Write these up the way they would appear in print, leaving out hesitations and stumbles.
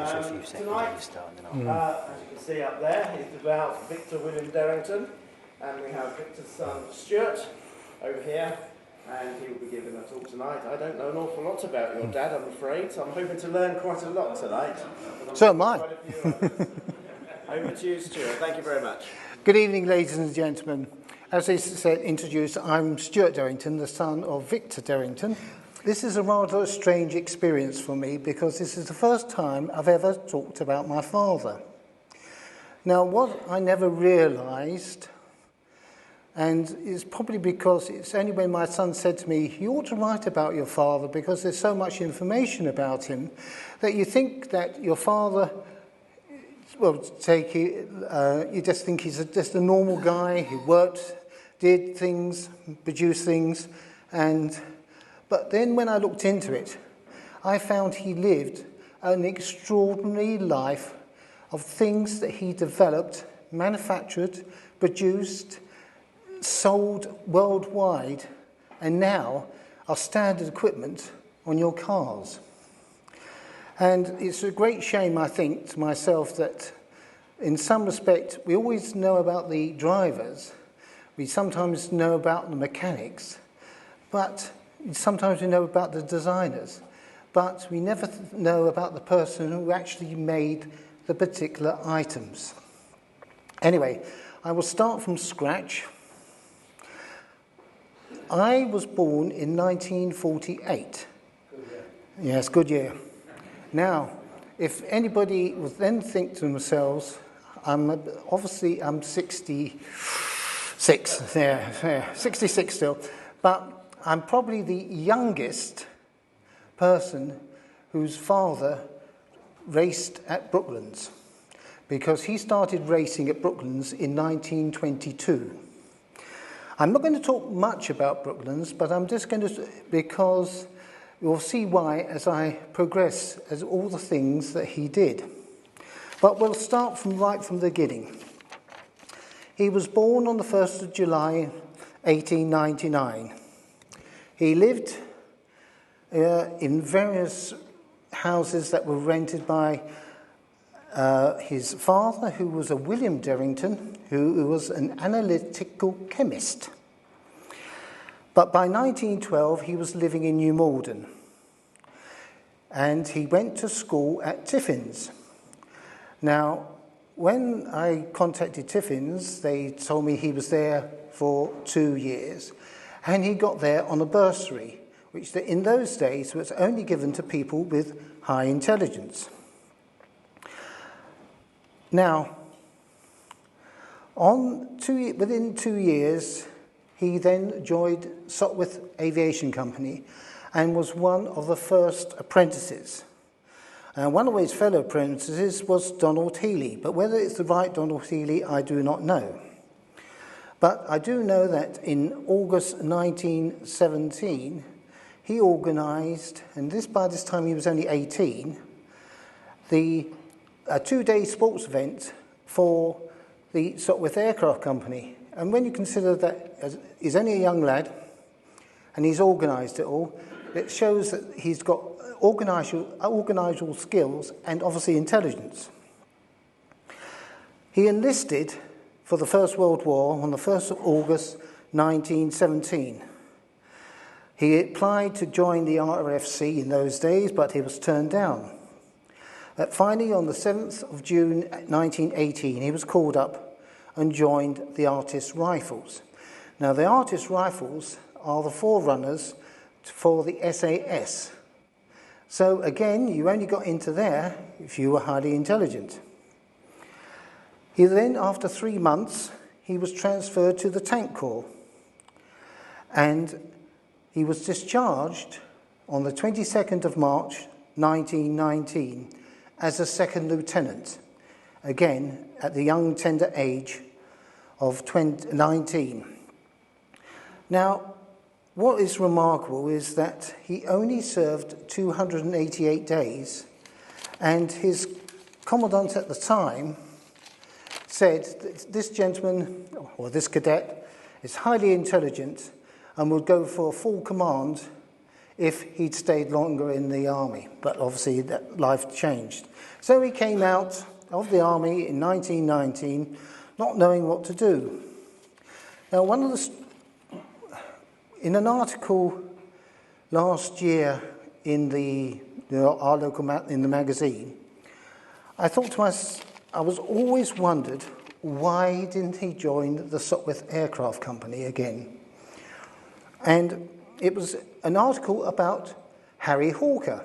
Just a few seconds when you start, and then as you can see up there, is about Victor William Derrington, and we have Victor's son Stuart over here, and he will be giving a talk tonight. I don't know an awful lot about your dad, I'm afraid, so I'm hoping to learn quite a lot tonight. So am I. Over to you, Stuart. Thank you very much. Good evening, ladies and gentlemen. As they said, introduced, I'm Stuart Derrington, the son of Victor Derrington. This is a rather strange experience for me because this is the first time I've ever talked about my father. Now, what I never realised, and it's probably because it's only when my son said to me, you ought to write about your father because there's so much information about him, that you think that your father, well, you just think he's just a normal guy who worked, did things, produced things, but then when I looked into it, I found he lived an extraordinary life of things that he developed, manufactured, produced, sold worldwide, and now are standard equipment on your cars. And it's a great shame, I think, to myself that in some respect we always know about the drivers, we sometimes know about the mechanics, but sometimes we know about the designers, but we never know about the person who actually made the particular items. Anyway, I will start from scratch. I was born in 1948. Yes, good year. Now, if anybody would then think to themselves, I'm 66, 66 still, but I'm probably the youngest person whose father raced at Brooklands, because he started racing at Brooklands in 1922. I'm not going to talk much about Brooklands, but I'm just going to, because you'll see why as I progress as all the things that he did. But we'll start right from the beginning. He was born on the 1st of July, 1899. He lived in various houses that were rented by his father, who was a William Derrington, who was an analytical chemist. But by 1912, he was living in New Malden. And he went to school at Tiffin's. Now, when I contacted Tiffin's, they told me he was there for 2 years. And he got there on a bursary, which in those days was only given to people with high intelligence. Now, within 2 years, he then joined Sopwith Aviation Company and was one of the first apprentices. And one of his fellow apprentices was Donald Healy, but whether it's the right Donald Healy, I do not know. But I do know that in August 1917, he organised, and by this time he was only 18, a 2-day sports event for the Sopwith Aircraft Company. And when you consider that he's only a young lad, and he's organised it all, it shows that he's got organisational skills and obviously intelligence. He enlisted for the First World War on the 1st of August 1917. He applied to join the RFC in those days, but he was turned down. Finally, on the 7th of June 1918, he was called up and joined the Artist Rifles. Now, the Artist Rifles are the forerunners for the SAS. So, again, you only got into there if you were highly intelligent. He then, after 3 months, he was transferred to the Tank Corps. And he was discharged on the 22nd of March, 1919, as a second lieutenant, again, at the young, tender age of 19. Now, what is remarkable is that he only served 288 days, and his commandant at the time said that this gentleman, or this cadet, is highly intelligent and would go for full command if he'd stayed longer in the army, but obviously that life changed. So he came out of the army in 1919, not knowing what to do. Now, in an article last year in our local in the magazine, I thought to myself, I was always wondered, why didn't he join the Sopwith Aircraft Company again? And it was an article about Harry Hawker.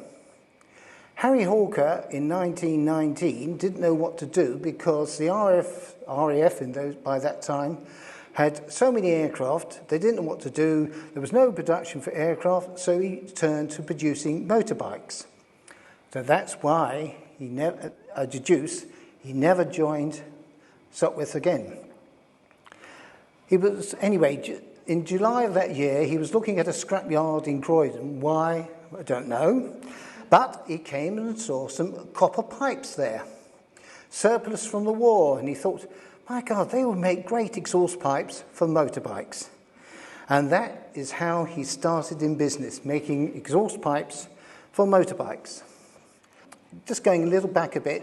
Harry Hawker in 1919 didn't know what to do because the RAF by that time had so many aircraft, they didn't know what to do, there was no production for aircraft, so he turned to producing motorbikes. So that's why he never joined Sopwith again. In July of that year, he was looking at a scrapyard in Croydon. Why? I don't know. But he came and saw some copper pipes there, surplus from the war, and he thought, my God, they would make great exhaust pipes for motorbikes. And that is how he started in business, making exhaust pipes for motorbikes. Just going a little back a bit,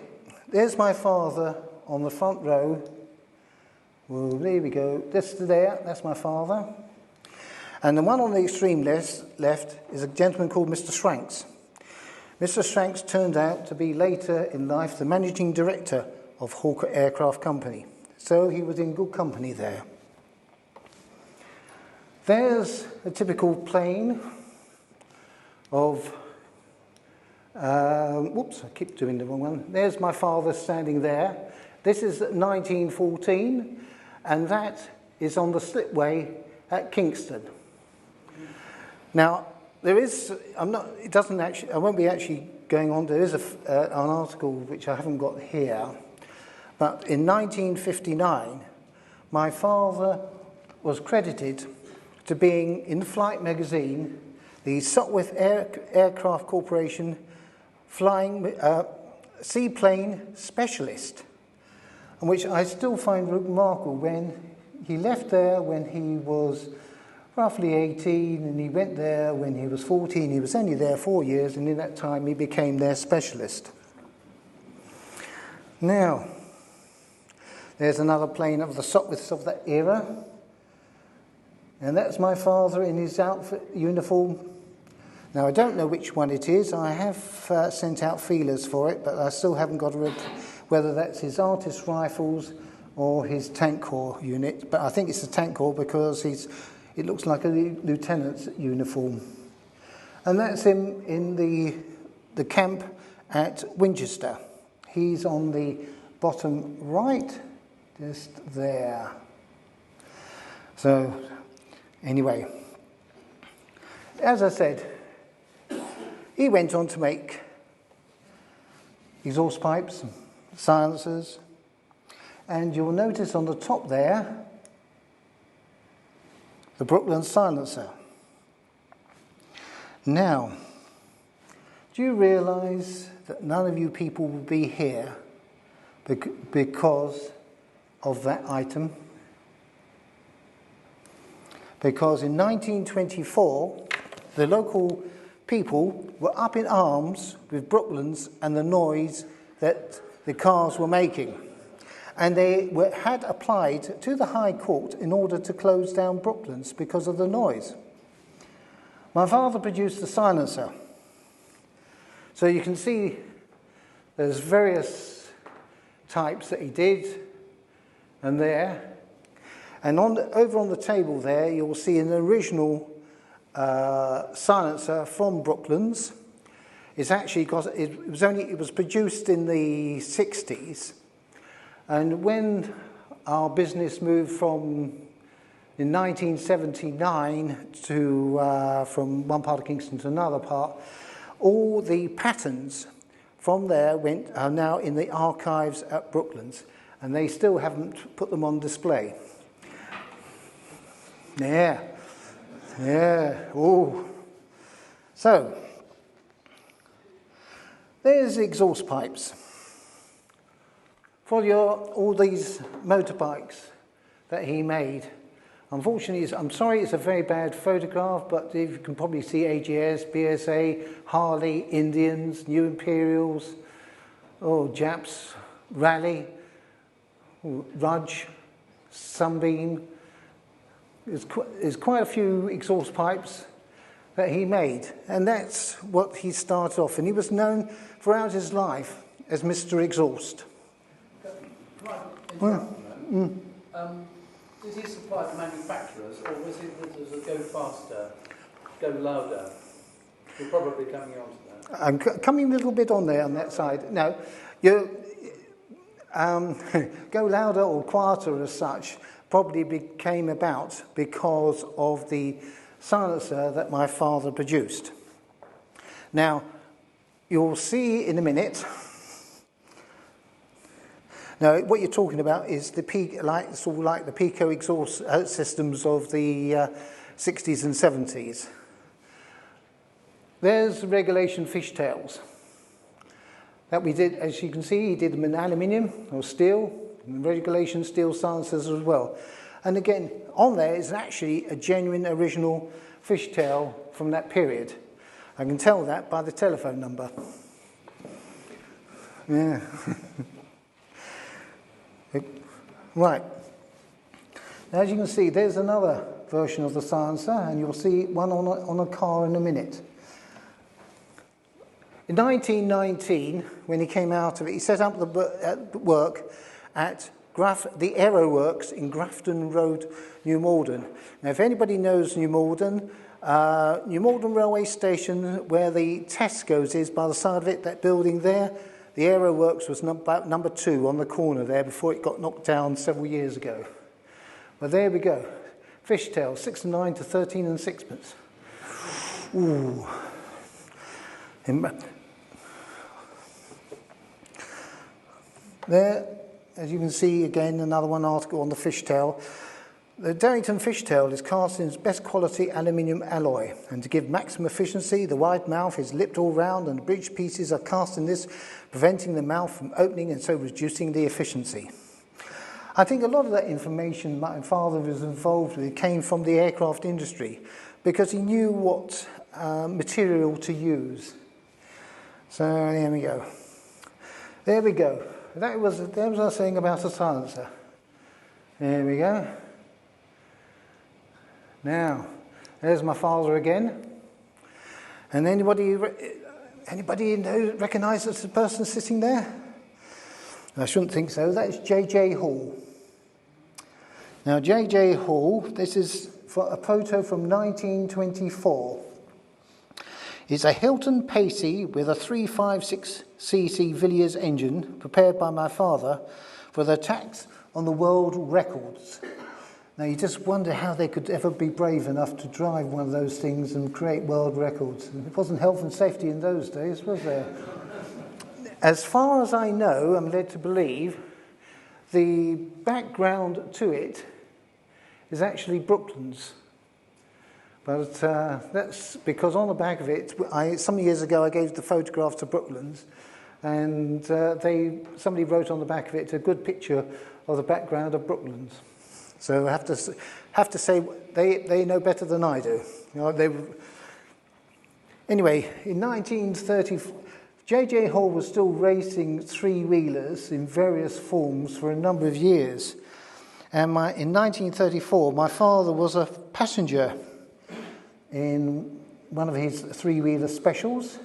there's my father on the front row. Well, there we go. That's my father. And the one on the extreme left is a gentleman called Mr. Schranks. Mr. Schranks turned out to be later in life the managing director of Hawker Aircraft Company. So he was in good company there. There's a typical plane of... I keep doing the wrong one. There's my father standing there. This is 1914, and that is on the slipway at Kingston. Now, I won't be actually going on. There is an article which I haven't got here, but in 1959, my father was credited to being in the Flight magazine, the Sopwith Aircraft Corporation seaplane specialist, and which I still find remarkable. When he left there when he was roughly 18, and he went there when he was 14. He was only there 4 years, and in that time he became their specialist. Now, there's another plane of the Sopwiths of that era, and that's my father in his uniform. Now, I don't know which one it is. I have sent out feelers for it, but I still haven't got whether that's his artist rifles or his tank corps unit. But I think it's the tank corps because it looks like a lieutenant's uniform. And that's him in the camp at Winchester. He's on the bottom right, just there. So, anyway, as I said, he went on to make exhaust pipes, silencers, and you'll notice on the top there, the Brooklands silencer. Now, do you realise that none of you people will be here because of that item? Because in 1924, the local people were up in arms with Brooklands and the noise that the cars were making. And they had applied to the High Court in order to close down Brooklands because of the noise. My father produced the silencer. So you can see there's various types that he did, and there. And over on the table there, you'll see an original silencer from Brooklands. It's actually it was produced in the 60s, and when our business moved in 1979 from one part of Kingston to another part, all the patterns from there are now in the archives at Brooklands, and they still haven't put them on display. Yeah. Oh. So, there's exhaust pipes for all these motorbikes that he made. Unfortunately, I'm sorry, it's a very bad photograph, but you can probably see AGS, BSA, Harley, Indians, New Imperials, Japs, Raleigh, Rudge, Sunbeam. There's quite a few exhaust pipes that he made, and that's what he started off. And he was known throughout his life as Mr. Exhaust. Did he supply the manufacturers, or was it a go faster, go louder? You're probably coming on to that. I'm coming a little bit on there on that side. No, go louder or quieter as such probably came about because of the silencer that my father produced. Now, you'll see in a minute. Now, what you're talking about is the sort of like the Pico exhaust systems of the 60s and 70s. There's regulation fishtails that we did. As you can see, he did them in aluminium or steel, and regulation steel silencers as well. And again, on there is actually a genuine original fishtail from that period. I can tell that by the telephone number. Yeah. Right. Now, as you can see, there's another version of the silencer, and you'll see one on a car in a minute. In 1919, when he came out of it, he set up the work at the Aero Works in Grafton Road, New Malden. Now, if anybody knows New Malden Railway Station, where the Tesco's is by the side of it, that building there, the Aero Works was about number 2 on the corner there before it got knocked down several years ago. But there we go. Fishtail, 6 and 9 to 13 and sixpence. Ooh. There, as you can see, again, another one article on the fishtail. The Derrington fishtail is cast in its best quality aluminium alloy, and to give maximum efficiency, the wide mouth is lipped all round and the bridge pieces are cast in this, preventing the mouth from opening and so reducing the efficiency. I think a lot of that information my father was involved with came from the aircraft industry because he knew what material to use. So there we go. There we go. That was our saying about a silencer. There we go. Now, there's my father again. And anybody recognises the person sitting there? I shouldn't think so. That's J.J. Hall. Now, J.J. Hall, this is a photo from 1924. It's a Hilton Pacey with a 356cc Villiers engine prepared by my father for the attacks on the world records. Now, you just wonder how they could ever be brave enough to drive one of those things and create world records. It wasn't health and safety in those days, was there? As far as I know, I'm led to believe, the background to it is actually Brooklands. But that's because on the back of it, some years ago I gave the photograph to Brooklands, and somebody wrote on the back of it a good picture of the background of Brooklands. So I have to say they know better than I do. Anyway, in 1930, J.J. Hall was still racing three-wheelers in various forms for a number of years. And in 1934, my father was a passenger in one of his three-wheeler specials,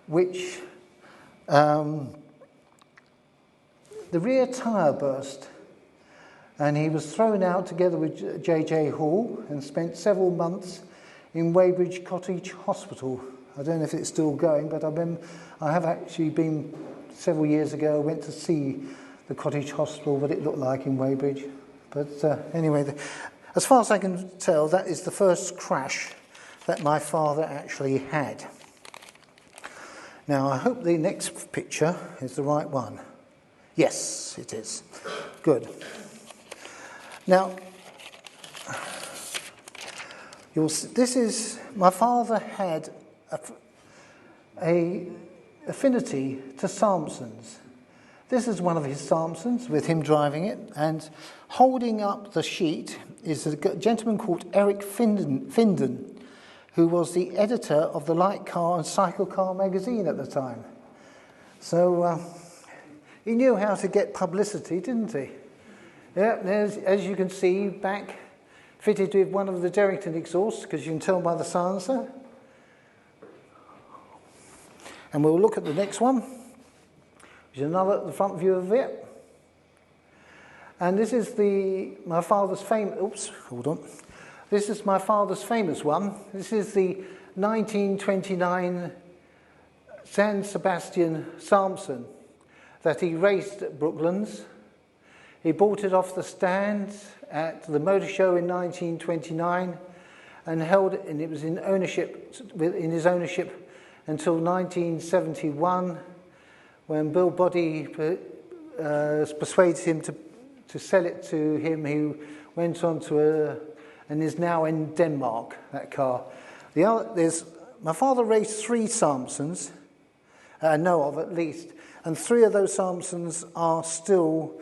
which the rear tyre burst. And he was thrown out together with J.J. Hall and spent several months in Weybridge Cottage Hospital. I don't know if it's still going, but I have actually been several years ago. I went to see the Cottage Hospital, what it looked like in Weybridge. But anyway, as far as I can tell, that is the first crash that my father actually had. Now, I hope the next picture is the right one. Yes, it is. Good. Now, my father had a affinity to Samsons. This is one of his Samsons with him driving it, and holding up the sheet is a gentleman called Eric Finden, who was the editor of the Light Car and Cycle Car magazine at the time. So he knew how to get publicity, didn't he? Yeah, there's, as you can see, back fitted with one of the Derrington exhausts, because you can tell by the silencer. And we'll look at the next one, which is another the front view of it. And this is my father's famous. Oops, hold on. This is my father's famous one. This is the 1929 San Sebastian Samson that he raced at Brooklands. He bought it off the stand at the motor show in 1929 and held it, and it was in his ownership until 1971, when Bill Boddy persuaded him to sell it to him. He went on to and is now in Denmark, that car. My father raced 3 Samsons, I know of at least, and 3 of those Samsons are still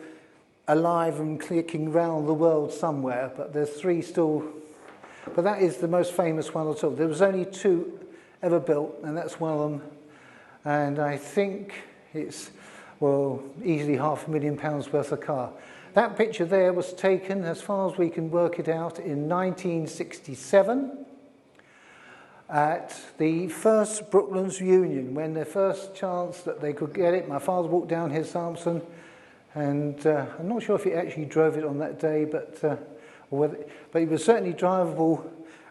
alive and clicking round the world somewhere, but there's 3 still. But that is the most famous one at all. There was only 2 ever built, and that's one of them. And I think it's, well, easily £500,000 worth of car. That picture there was taken, as far as we can work it out, in 1967 at the first Brooklands reunion, when the first chance that they could get it. My father walked down his Samson, and I'm not sure if he actually drove it on that day, but he was certainly drivable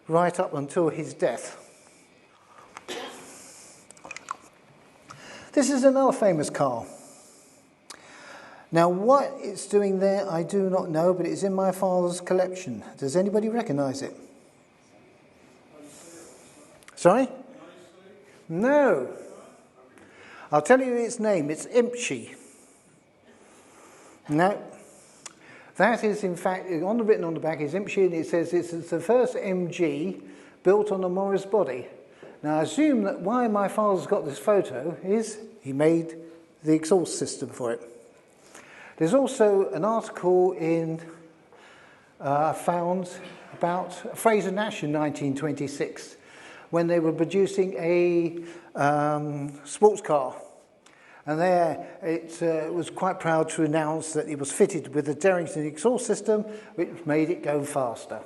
right up until his death. This is another famous car. Now, what it's doing there, I do not know, but it's in my father's collection. Does anybody recognise it? Sorry? No. I'll tell you its name. It's Impchi. No. That is, in fact, written on the back is Impchi, and it says it's the first MG built on a Morris body. Now, I assume that why my father's got this photo is he made the exhaust system for it. There's also an article found about Fraser Nash in 1926, when they were producing a sports car. And there it was quite proud to announce that it was fitted with a Derrington exhaust system, which made it go faster.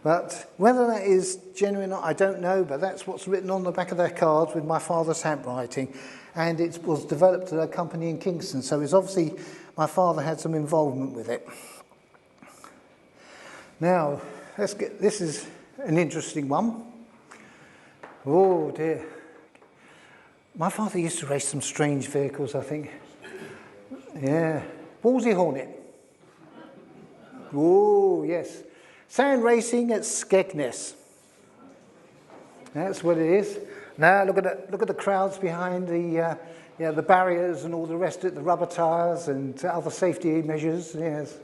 But whether that is genuine or not, I don't know, but that's what's written on the back of their cards with my father's handwriting. And it was developed at a company in Kingston, so it's obviously my father had some involvement with it. Now, this is an interesting one. Oh dear. My father used to race some strange vehicles, I think. Yeah. Wolsey Hornet. Oh, yes. Sand racing at Skegness. That's what it is. Now look at the crowds behind the barriers and all the rest of it, the rubber tyres and other safety measures. Yes.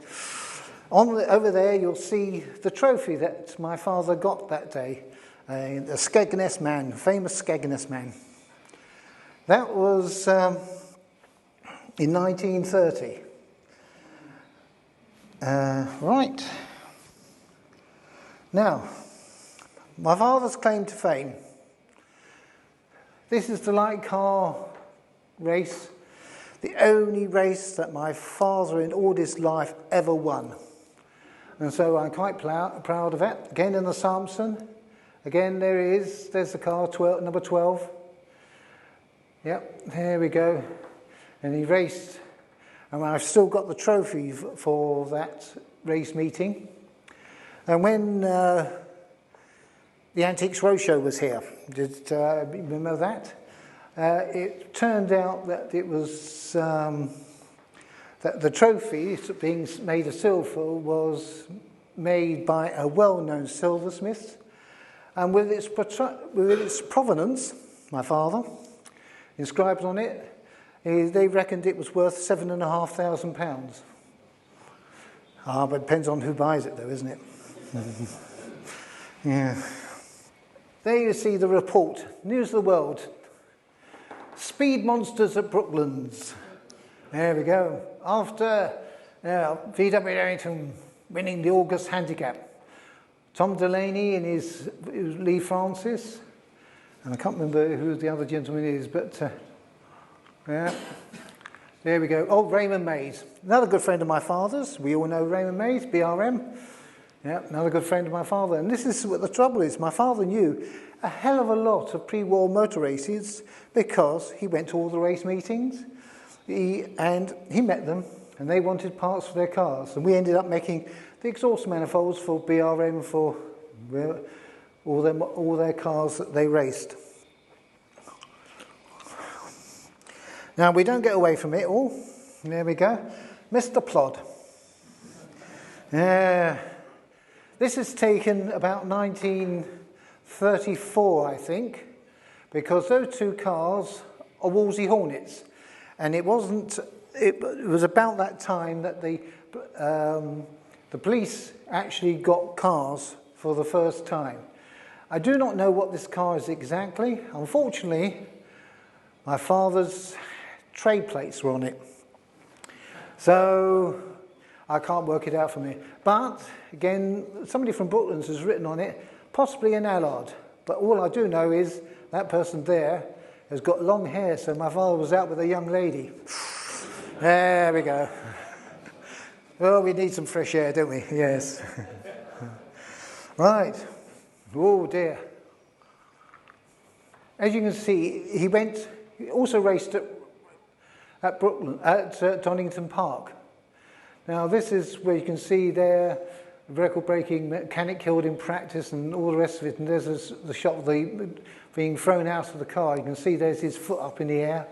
Over there, you'll see the trophy that my father got that day. The Skegness Man, famous Skegness Man. That was in 1930. Right. Now, my father's claim to fame. This is the light car race, the only race that my father in all his life ever won. And so I'm quite proud of it. Again in the Samson. Again, there's the car, number 12. Yep, there we go. And he raced. And I've still got the trophy for that race meeting. And when the Antiques Roadshow was here, did you remember that? It turned out that it was that the trophy being made of silver was made by a well-known silversmith, and with its provenance, my father inscribed on it, they reckoned it was worth £7,500. But it depends on who buys it, though, isn't it? Yeah. There you see the report. News of the World. Speed monsters at Brooklands. There we go. After VW Derrington winning the August Handicap, Tom Delaney and his Lee Francis, and I can't remember who the other gentleman is, but yeah, there we go. Oh, Raymond Mays, another good friend of my father's. We all know Raymond Mays, BRM. Yeah, another good friend of my father. And this is what the trouble is. My father knew a hell of a lot of pre-war motor races because he went to all the race meetings. He met them, and they wanted parts for their cars. And we ended up making the exhaust manifolds for BRM for all their cars that they raced. Now, we don't get away from it all. There we go. Mr. Plod. This is taken about 1934, I think, because those two cars are Wolseley Hornets. And it was about that time that the police actually got cars for the first time. I do not know what this car is exactly. Unfortunately, my father's trade plates were on it. So I can't work it out from here. But, again, somebody from Brooklands has written on it, possibly an Allard. But all I do know is that person there has got long hair, so my father was out with a young lady. There we go. Oh, we need some fresh air, don't we? Yes. Right. Oh, dear. As you can see, he also raced at Brooklands, at Donington Park. Now, this is where you can see there, record-breaking mechanic killed in practice and all the rest of it. And there's the shot of the being thrown out of the car. You can see there's his foot up in the air.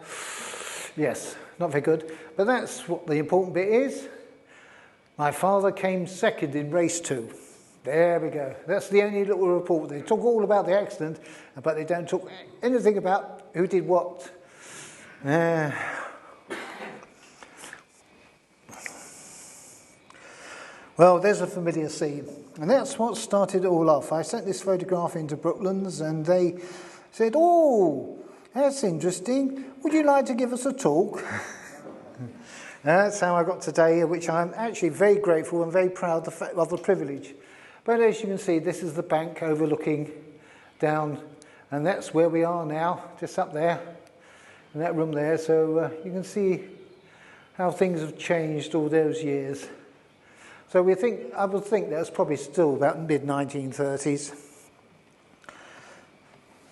Yes, not very good. But that's what the important bit is. My father came second in race 2. There we go. That's the only little report. They talk all about the accident, but they don't talk anything about who did what. Well, there's a familiar scene. And that's what started it all off. I sent this photograph into Brooklands and they said, "Oh, that's interesting. Would you like to give us a talk?" That's how I got today, which I'm actually very grateful and very proud of the privilege. But as you can see, this is the bank overlooking down, and that's where we are now, just up there, in that room there. So you can see how things have changed all those years. So I would think that's probably still about mid-1930s.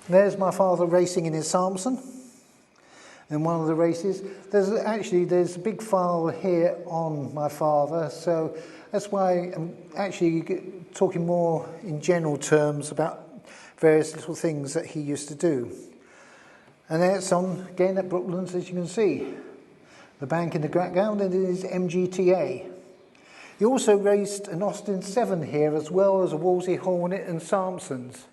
There's my father racing in his Samson in one of the races. There's a big file here on my father, so that's why I'm actually talking more in general terms about various little things that he used to do. And there it's on, again, at Brooklands, as you can see. The bank in the background, and it is MGTA. He also raced an Austin 7 here, as well as a Wolseley Hornet and Sampsons.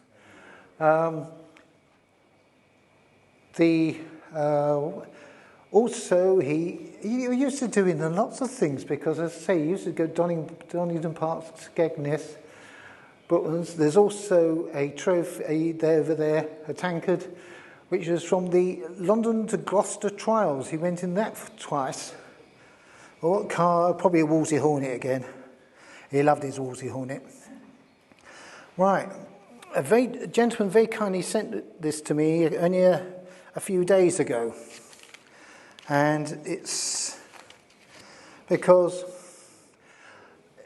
Also, he used to doing lots of things because, as I say, he used to go Donington Park, Skegness, Brooklands. There's also a trophy over there, a tankard, which was from the London to Gloucester trials. He went in that twice. What car? Probably a Wolseley Hornet again. He loved his Wolseley Hornet. Right. A gentleman very kindly sent this to me only a few days ago. And it's because...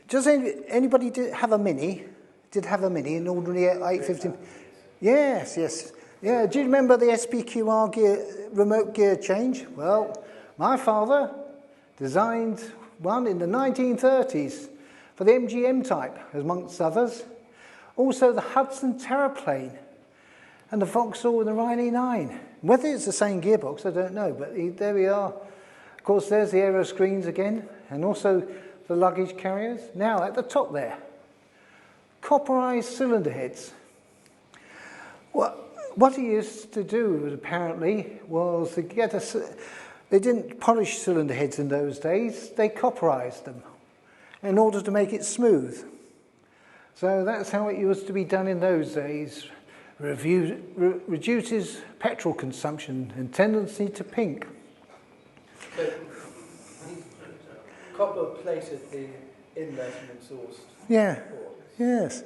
Does anybody have a Mini? Did have a Mini, an ordinary 850? Yes. Yeah, do you remember the SPQR remote gear change? Well, my father designed one in the 1930s for the MGM type, amongst others. Also the Hudson Terraplane and the Vauxhall and the Rhine E9. Whether it's the same gearbox, I don't know, but there we are. Of course, there's the aero screens again, and also the luggage carriers. Now, at the top there, copperized cylinder heads. What he used to do, apparently, was to get they didn't polish cylinder heads in those days, they copperized them in order to make it smooth. So that's how it used to be done in those days. Reduces petrol consumption and tendency to pink. copper-plated the inlet and exhaust. Yeah, ports. yes.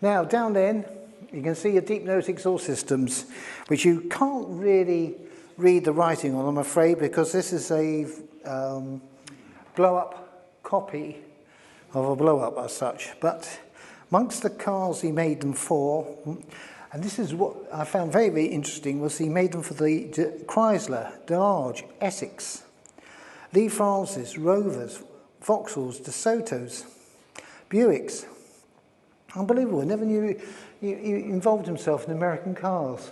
Now, down then, you can see your deep nose exhaust systems, which you can't really read the writing on, I'm afraid, because this is a blow-up copy of a blow-up as such. But amongst the cars he made them for, and this is what I found very, very interesting, was he made them for the Chrysler, Dodge, Essex, Lee Francis, Rovers, Vauxhalls, DeSotos, Buicks. Unbelievable. I never knew he involved himself in American cars.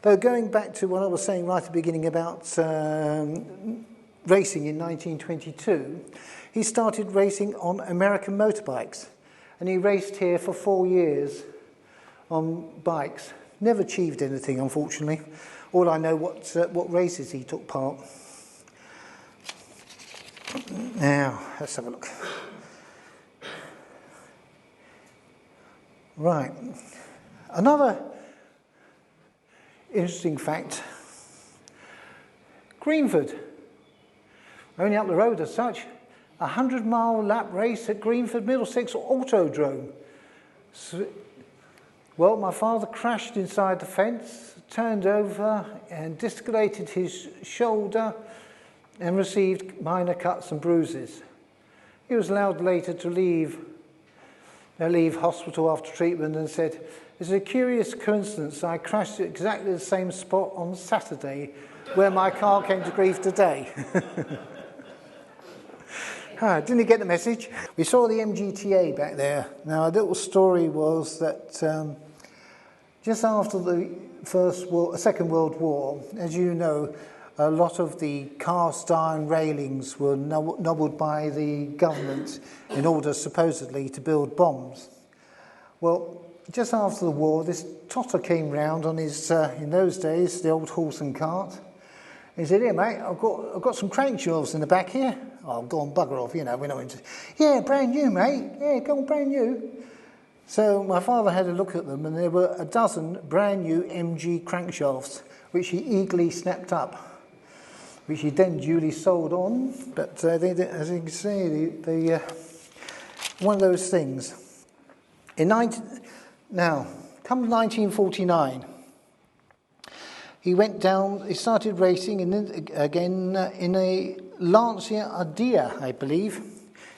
Though going back to what I was saying right at the beginning about racing in 1922, he started racing on American motorbikes. And he raced here for 4 years on bikes. Never achieved anything, unfortunately. All I know what races he took part. Now, let's have a look. Right. Another interesting fact. Greenford, only up the road as such, 100-mile lap race at Greenford Middlesex Autodrome. So, well, my father crashed inside the fence, turned over and dislocated his shoulder and received minor cuts and bruises. He was allowed later to leave hospital after treatment and said, "It's a curious coincidence. I crashed at exactly the same spot on Saturday where my car came to grief today." Didn't he get the message? We saw the MGTA back there. Now, a little story was that just after the Second World War, as you know, a lot of the cast iron railings were nobbled by the government in order, supposedly, to build bombs. Well, just after the war, this totter came round on his, in those days, the old horse and cart. He said, "Here, mate, I've got some crankshafters in the back here." "Oh, go on, bugger off, we're not into..." "Yeah, brand new, mate. Yeah, go on, brand new." So my father had a look at them, and there were a dozen brand new MG crankshafts, which he eagerly snapped up, which he then duly sold on. But as you can see, one of those things. Now, come 1949, he started racing again in a Lancia Ardea, I believe,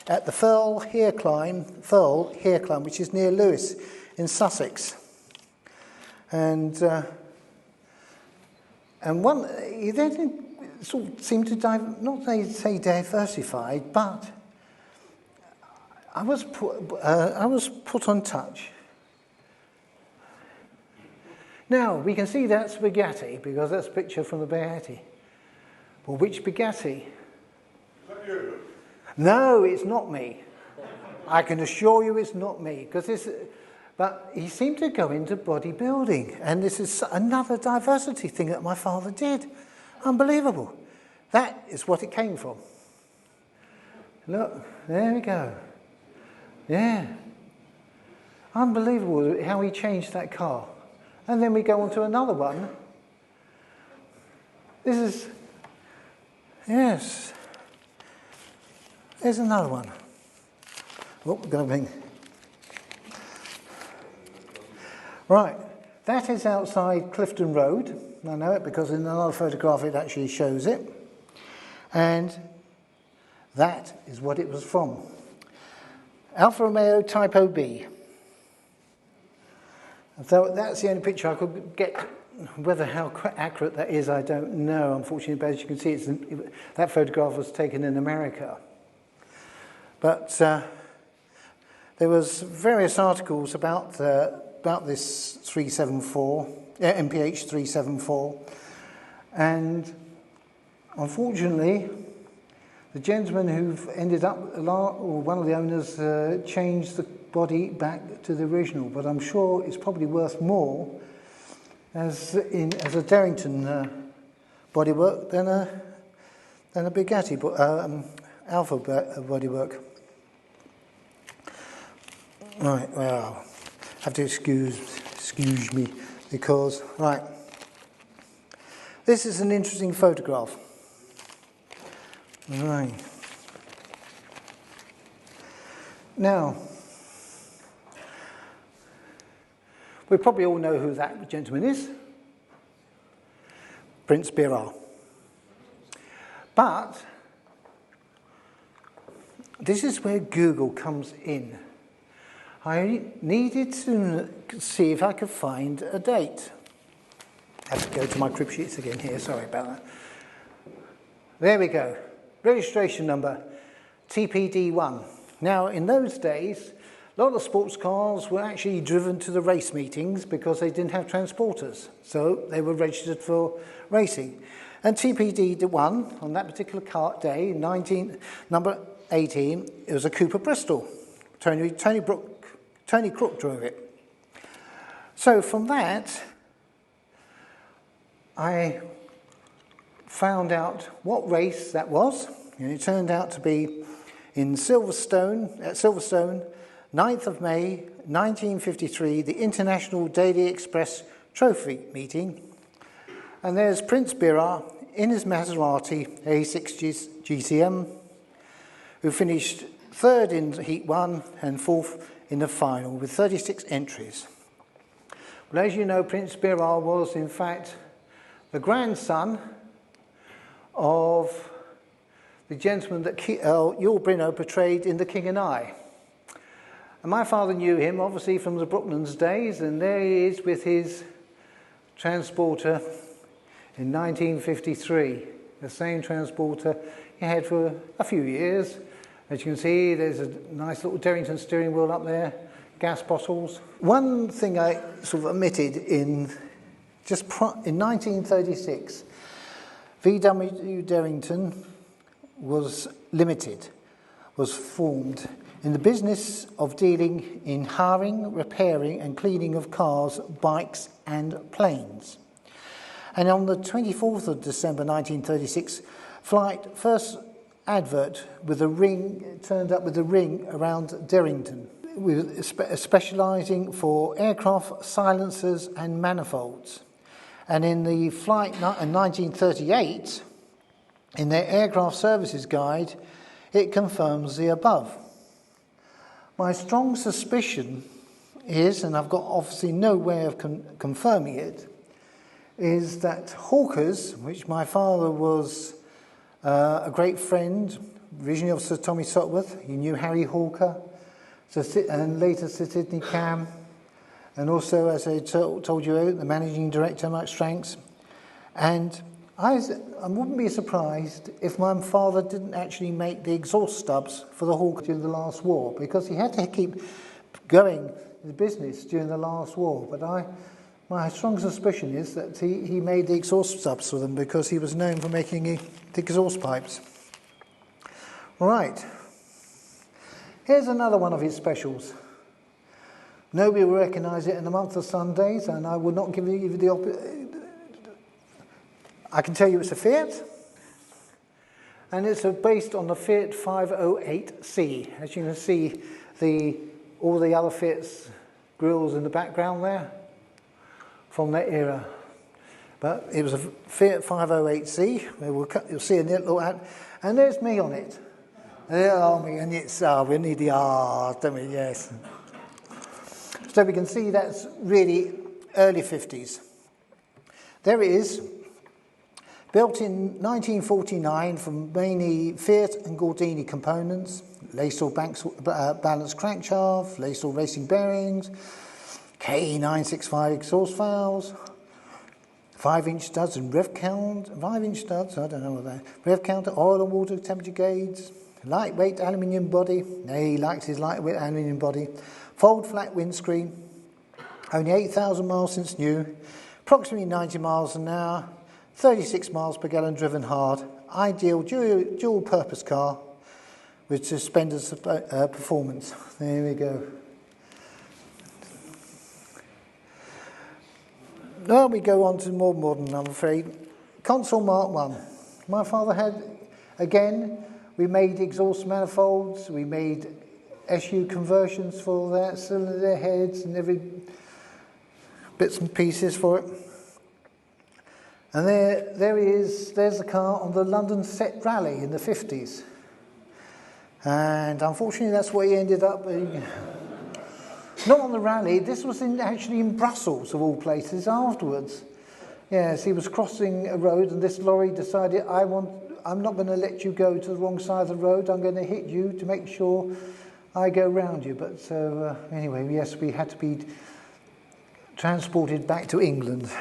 at the Firle Hair Climb, which is near Lewes in Sussex. And he then sort of seemed to diversified, but I was put on touch. Now, we can see that's Bugatti, because that's a picture from the Bugatti. Well, which Bugatti? Is that you? No, it's not me. I can assure you it's not me, but he seemed to go into bodybuilding, and this is another diversity thing that my father did. Unbelievable. That is what it came from. Look, there we go. Yeah. Unbelievable how he changed that car. And then we go on to another one. Yes. There's another one. Oh, we're going to bring... Right, that is outside Clifton Road. I know it because in another photograph it actually shows it. And that is what it was from. Alfa Romeo Typo B. So that's the only picture I could get. Whether how accurate that is, I don't know, unfortunately. But as you can see, that photograph was taken in America. But there was various articles about this 374, MPH 374, and unfortunately, the gentleman who ended up, or one of the owners, changed the body back to the original. But I'm sure it's probably worth more as a Derrington bodywork than a Bugatti Alfa bodywork. Right, well, I have to excuse me because, right, this is an interesting photograph. Right. Now, we probably all know who that gentleman is. Prince Birrar. But this is where Google comes in. I needed to see if I could find a date. I have to go to my crib sheets again here, sorry about that. There we go. Registration number, TPD1. Now, in those days, a lot of sports cars were actually driven to the race meetings because they didn't have transporters. So they were registered for racing. And TPD1, on that particular car day, number 18, it was a Cooper Bristol. Tony Crook drove it. So from that, I found out what race that was, and it turned out to be in Silverstone, 9th of May, 1953, the International Daily Express Trophy meeting. And there's Prince Birrar in his Maserati A6 GCM, who finished third in Heat 1 and fourth in the final with 36 entries. Well, as you know, Prince Birrar was, in fact, the grandson of the gentleman that Yul Brynner portrayed in The King and I. And my father knew him, obviously, from the Brooklands days, and there he is with his transporter in 1953. The same transporter he had for a few years. As you can see, there's a nice little Derrington steering wheel up there, gas bottles. One thing I sort of omitted in 1936, VW Derrington was formed in the business of dealing in hiring, repairing and cleaning of cars, bikes and planes. And on the 24th of December 1936, Flight first advert with a ring, turned up with a ring around Derrington, specialising for aircraft silencers and manifolds. And in the flight in 1938, in their aircraft services guide, it confirms the above. My strong suspicion is, and I've got obviously no way of confirming it, is that hawkers, which my father was a great friend, originally of Sir Tommy Sotworth, he knew Harry Hawker, and later Sir Sidney Cam, and also, as I told you, the managing director, Mike Stranks. And I wouldn't be surprised if my father didn't actually make the exhaust stubs for the Hawker during the last war, because he had to keep going the business during the last war. But my strong suspicion is that he made the exhaust stubs for them because he was known for making the exhaust pipes. Right. Here's another one of his specials. Nobody will recognise it in the month of Sundays, and I would not give you the I can tell you it's a Fiat, and it's based on the Fiat 508C. As you can see, all the other Fiat's grills in the background there from that era. But it was a Fiat 508C. You'll see a little ad, and there's me on it. There are me, and it's we need the R, don't we? Yes. So we can see that's really early 50s. There it is. Built in 1949 from mainly Fiat and Gordini components, Lacell balanced crankshaft, Lacell racing bearings, K965 exhaust valves, 5-inch studs and rev count, 5-inch studs, I don't know what that is, rev counter, oil and water temperature gauges, lightweight aluminium body, he likes his lightweight aluminium body, fold flat windscreen, only 8,000 miles since new, approximately 90 miles an hour, 36 miles per gallon driven hard, ideal dual purpose car with suspenders performance. There we go. Now we go on to more modern, I'm afraid. Console Mark 1. My father had, again, we made exhaust manifolds, we made SU conversions for that, cylinder heads and every bits and pieces for it. And there he is, there's the car on the London Set Rally in the 50s. And unfortunately that's where he ended up. Not on the rally, this was actually in Brussels of all places afterwards. Yes, he was crossing a road and this lorry decided, I'm not going to let you go to the wrong side of the road, I'm going to hit you to make sure I go round you. But so anyway, yes, we had to be transported back to England.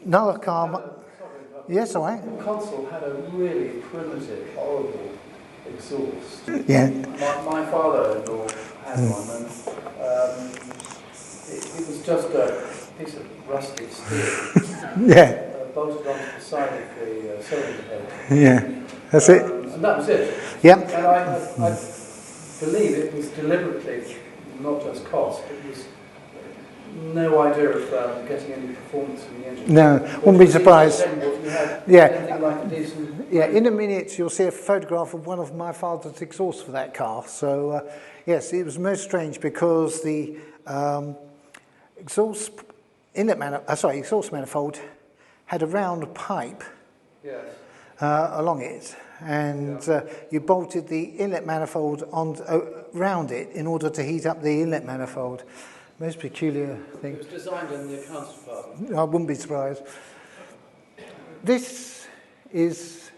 Another car. Yes, all right. The console had a really primitive, horrible exhaust. Yeah. My father-in-law had one, and it was just a piece of rusted steel. Yeah. Bolted onto the side of the cylinder head. Yeah. That's it. And that was it. Yeah. And I believe it was deliberately, not just cost, it was no idea of getting any performance in the engine. No, wouldn't be surprised. Yeah. Anything like a decent... Yeah, in a minute you'll see a photograph of one of my father's exhausts for that car. So, yes, it was most strange because the exhaust manifold had a round pipe along it, and you bolted the inlet manifold round it in order to heat up the inlet manifold. Most peculiar thing. It was designed in the accounts department. I wouldn't be surprised. This is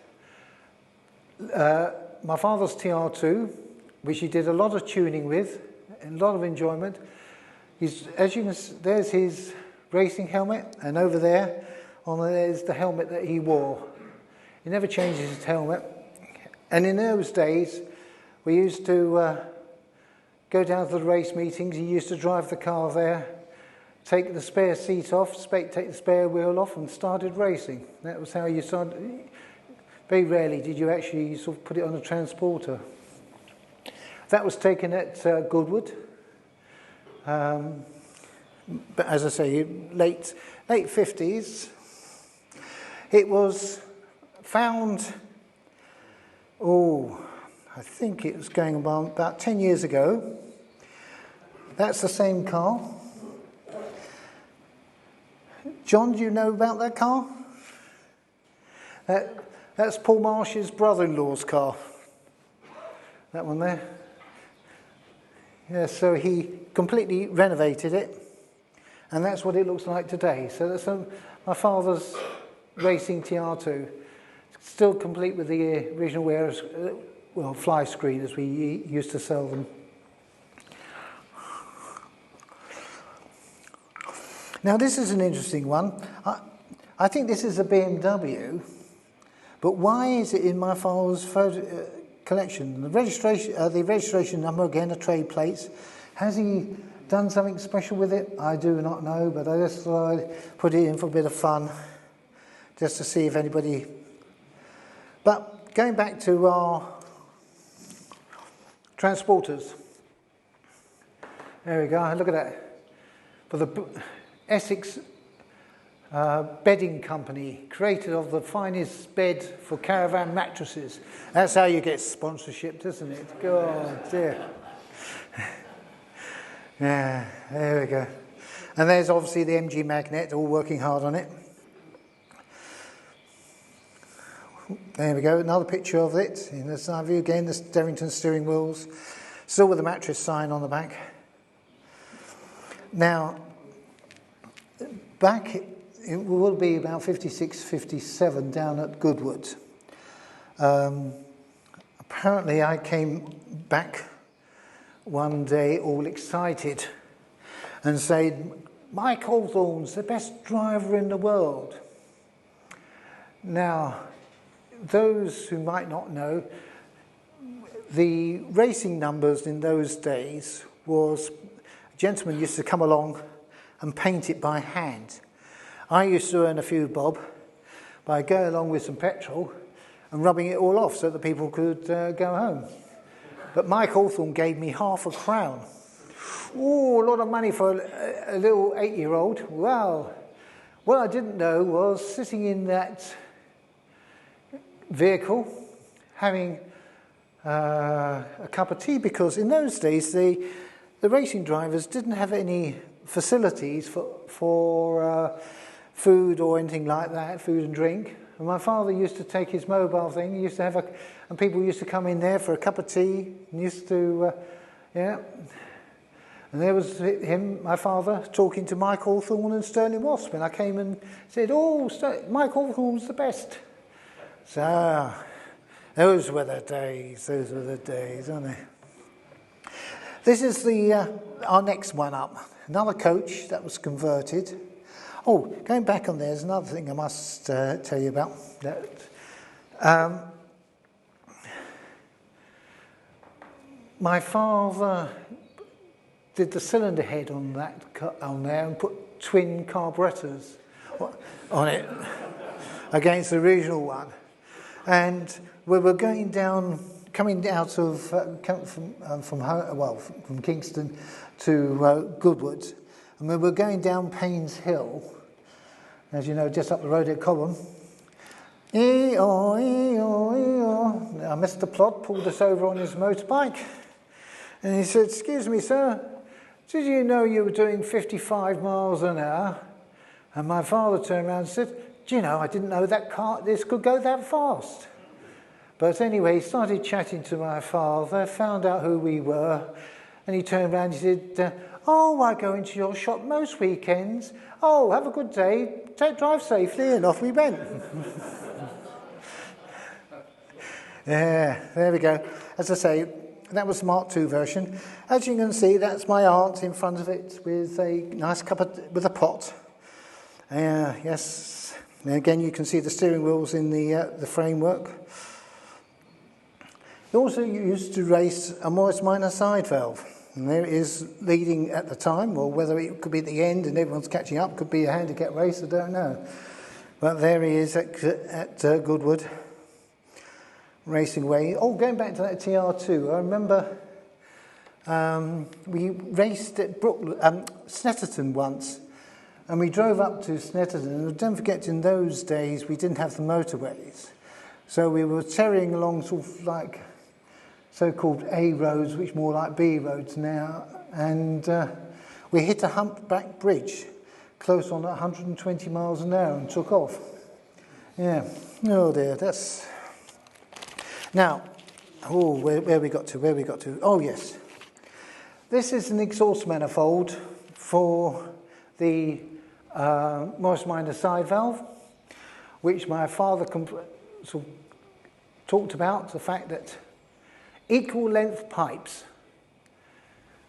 my father's TR2, which he did a lot of tuning with, and a lot of enjoyment. As you can see, there's his racing helmet, and over there, there's the helmet that he wore. He never changes his helmet. And in those days, we used to go down to the race meetings. He used to drive the car there, take the spare seat off, take the spare wheel off, and started racing. That was how you started. Very rarely did you actually sort of put it on a transporter. That was taken at Goodwood. But as I say, late 50s. It was found, I think it was going about 10 years ago. That's the same car. John, do you know about that car? That's Paul Marsh's brother-in-law's car. That one there. Yeah, so he completely renovated it, and that's what it looks like today. So that's my father's racing TR2, still complete with the original fly screen as we used to sell them. Now this is an interesting one. I think this is a BMW, but why is it in my father's photo collection? The registration number, again, a trade plates. Has he done something special with it? I do not know, but I just thought I'd put it in for a bit of fun, just to see if anybody... But going back to our transporters. There we go, look at that. For the Essex bedding company, creator of the finest bed for caravan mattresses. That's how you get sponsorship, isn't it? God dear. Yeah, there we go. And there's obviously the MG Magnet, all working hard on it. There we go, another picture of it in the side view again, the Derrington steering wheels, still with the mattress sign on the back. Now, back, it will be about 56, 57 down at Goodwood. Apparently I came back one day all excited and said, Mike Hawthorne's the best driver in the world. Now, those who might not know, the racing numbers in those days was, a gentleman used to come along and paint it by hand. I used to earn a few bob by going along with some petrol and rubbing it all off so that people could go home. But Mike Hawthorne gave me £half. Ooh, a lot of money for a little 8-year-old. Well, what I didn't know was sitting in that vehicle, having a cup of tea, because in those days the racing drivers didn't have any facilities for food or anything like that, food and drink. And my father used to take his mobile thing. He used to have and people used to come in there for a cup of tea. And used to, yeah. And there was him, my father, talking to Mike Hawthorne and Sterling Wasp. And I came and said, "Oh, Mike Hawthorne's the best." So, those were the days, aren't they? This is our next one up. Another coach that was converted. Oh, going back on there's another thing I must tell you about. My father did the cylinder head on there and put twin carburetors on it against the original one. And we were coming out of from Kingston to Goodwood, and we were going down Paynes Hill, as you know, just up the road at Cobham. Mr. Plod pulled us over on his motorbike, and he said, "Excuse me, sir, did you know you were doing 55 miles an hour?" And my father turned around and said, "Do you know, I didn't know this could go that fast." But anyway, he started chatting to my father, found out who we were, and he turned around and he said, "Oh, I go into your shop most weekends. Oh, have a good day. Drive safely," and off we went. Yeah, there we go. As I say, that was the Mark II version. As you can see, that's my aunt in front of it with a nice with a pot. Yes. And again, you can see the steering wheels in the framework. He also used to race a Morris Minor side valve. And there it is leading at the time, or whether it could be at the end and everyone's catching up, could be a handicap race, I don't know. But there he is at Goodwood, racing away. Oh, going back to that TR2, I remember we raced at Snetterton once, and we drove up to Snetterton, and don't forget, in those days we didn't have the motorways. So we were carrying along sort of like so-called A roads, which are more like B roads now, and we hit a humpback bridge close on 120 miles an hour and took off. Yeah, oh dear, that's... Now, where we got to? Oh yes, this is an exhaust manifold for the Morris Minor side valve, which my father sort of talked about, the fact that equal length pipes,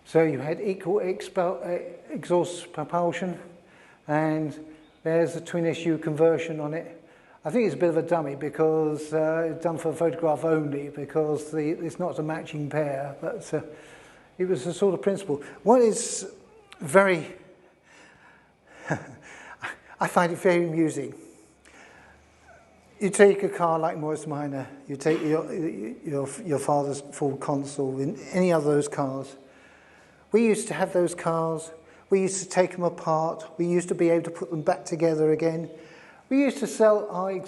so you had equal exhaust propulsion, and there's a twin issue conversion on it. I think it's a bit of a dummy because it's done for photograph only, because it's not a matching pair, but it was the sort of principle. What is very, I find it very amusing. You take a car like Morris Minor, you take your father's Ford Consul, in any of those cars. We used to have those cars, we used to take them apart, we used to be able to put them back together again. We used to sell our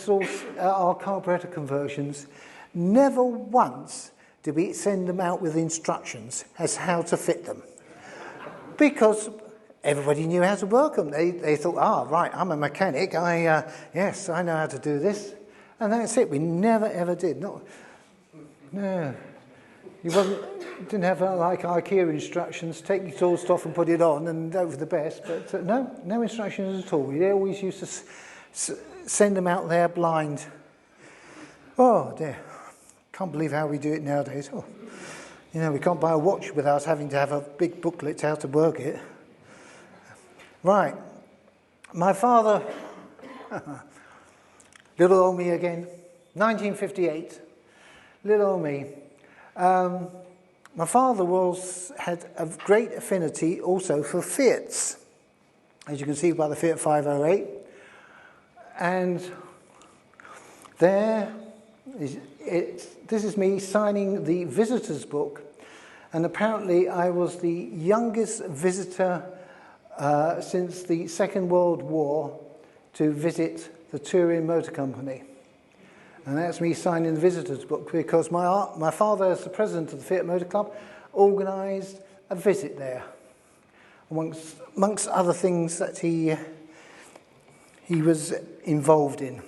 carburetor conversions. Never once did we send them out with instructions as how to fit them, because everybody knew how to work them. They thought, right, I'm a mechanic. Yes, I know how to do this, and that's it. We never ever did. No, you didn't have like IKEA instructions. Take your tools off and put it on, and hope for the best. But no instructions at all. We always used to send them out there blind. Oh dear, can't believe how we do it nowadays. Oh, we can't buy a watch without having to have a big booklet how to work it. Right, my father, little old me again, 1958, little old me. My father had a great affinity also for Fiats, as you can see by the Fiat 508. And this is me signing the visitor's book, and apparently I was the youngest visitor since the Second World War to visit the Turin Motor Company. And that's me signing the visitor's book, because my father, as the president of the Fiat Motor Club, organised a visit there. amongst other things that he was involved in.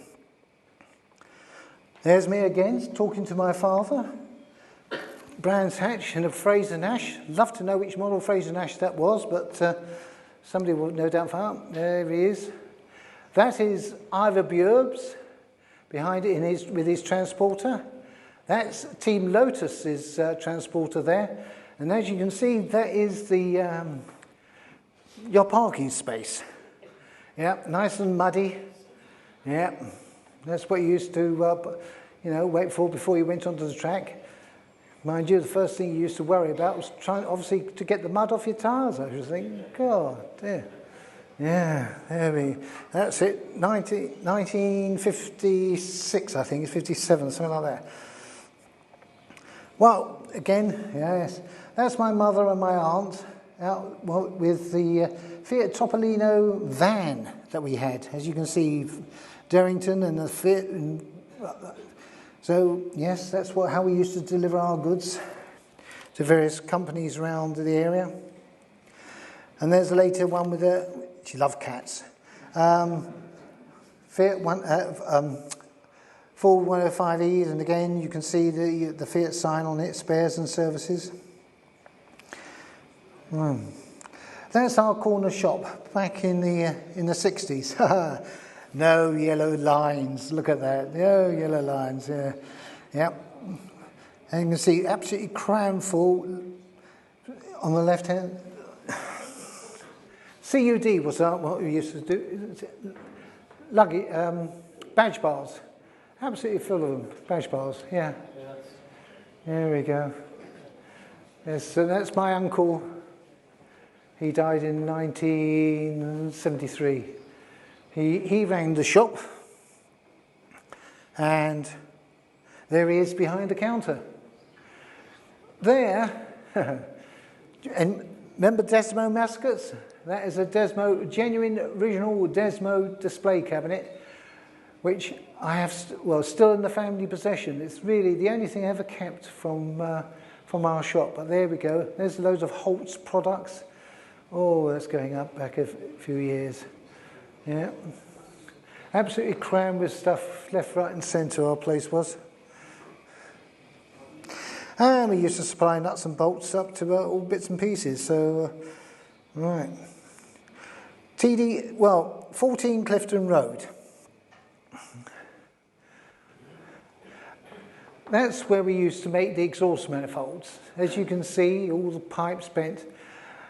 There's me again, talking to my father. Brands Hatch and a Fraser Nash. Love to know which model Fraser Nash that was, but somebody will no doubt find out. There he is. That is Ivor Björbs behind it with his transporter. That's Team Lotus's transporter there. And as you can see, that is your parking space. Yeah, nice and muddy. Yeah, that's what you used to, wait for before you went onto the track. Mind you, the first thing you used to worry about was trying, obviously, to get the mud off your tyres. I was thinking, God, dear. Yeah, that's it. 1956, I think, it's 57, something like that. Well, again, yes, that's my mother and my aunt out with the Fiat Topolino van that we had. As you can see, Derrington and the Fiat. So, yes, that's how we used to deliver our goods to various companies around the area. And there's a later one with she loved cats. Fiat Ford 105Es, and again you can see the Fiat sign on it, spares and services. That's our corner shop back in the 60s. No yellow lines. Look at that. No yellow lines. Yeah. And you can see absolutely crammed full on the left hand. CUD was what we used to do. Luggage, badge bars. Absolutely full of them. Badge bars. Yeah. There we go. Yes, so that's my uncle. He died in 1973. He ran the shop, and there he is behind the counter. There, and remember Desmo Mascots? That is a genuine original Desmo display cabinet, which I have, still in the family possession. It's really the only thing I ever kept from our shop. But there we go. There's loads of Holt's products. Oh, that's going up back a few years. Yeah, absolutely crammed with stuff left, right and centre our place was. And we used to supply nuts and bolts up to all bits and pieces, so, right. 14 Clifton Road. That's where we used to make the exhaust manifolds. As you can see, all the pipes bent.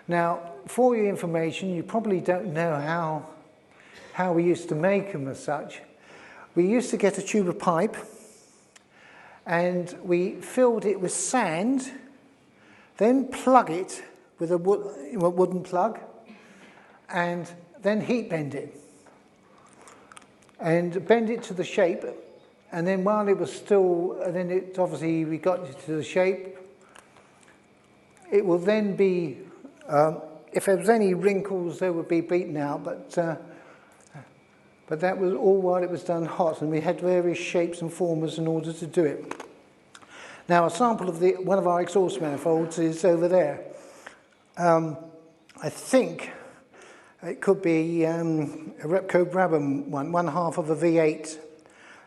Now, for your information, you probably don't know how we used to make them as such. We used to get a tube of pipe and we filled it with sand, then plug it with a wooden plug and then heat bend it. And bend it to the shape, and then while it was still, and then we got it to the shape, it will then be, if there was any wrinkles, they would be beaten out, but that was all while it was done hot, and we had various shapes and formers in order to do it. Now, a sample of one of our exhaust manifolds is over there. I think it could be a Repco Brabham one half of a V8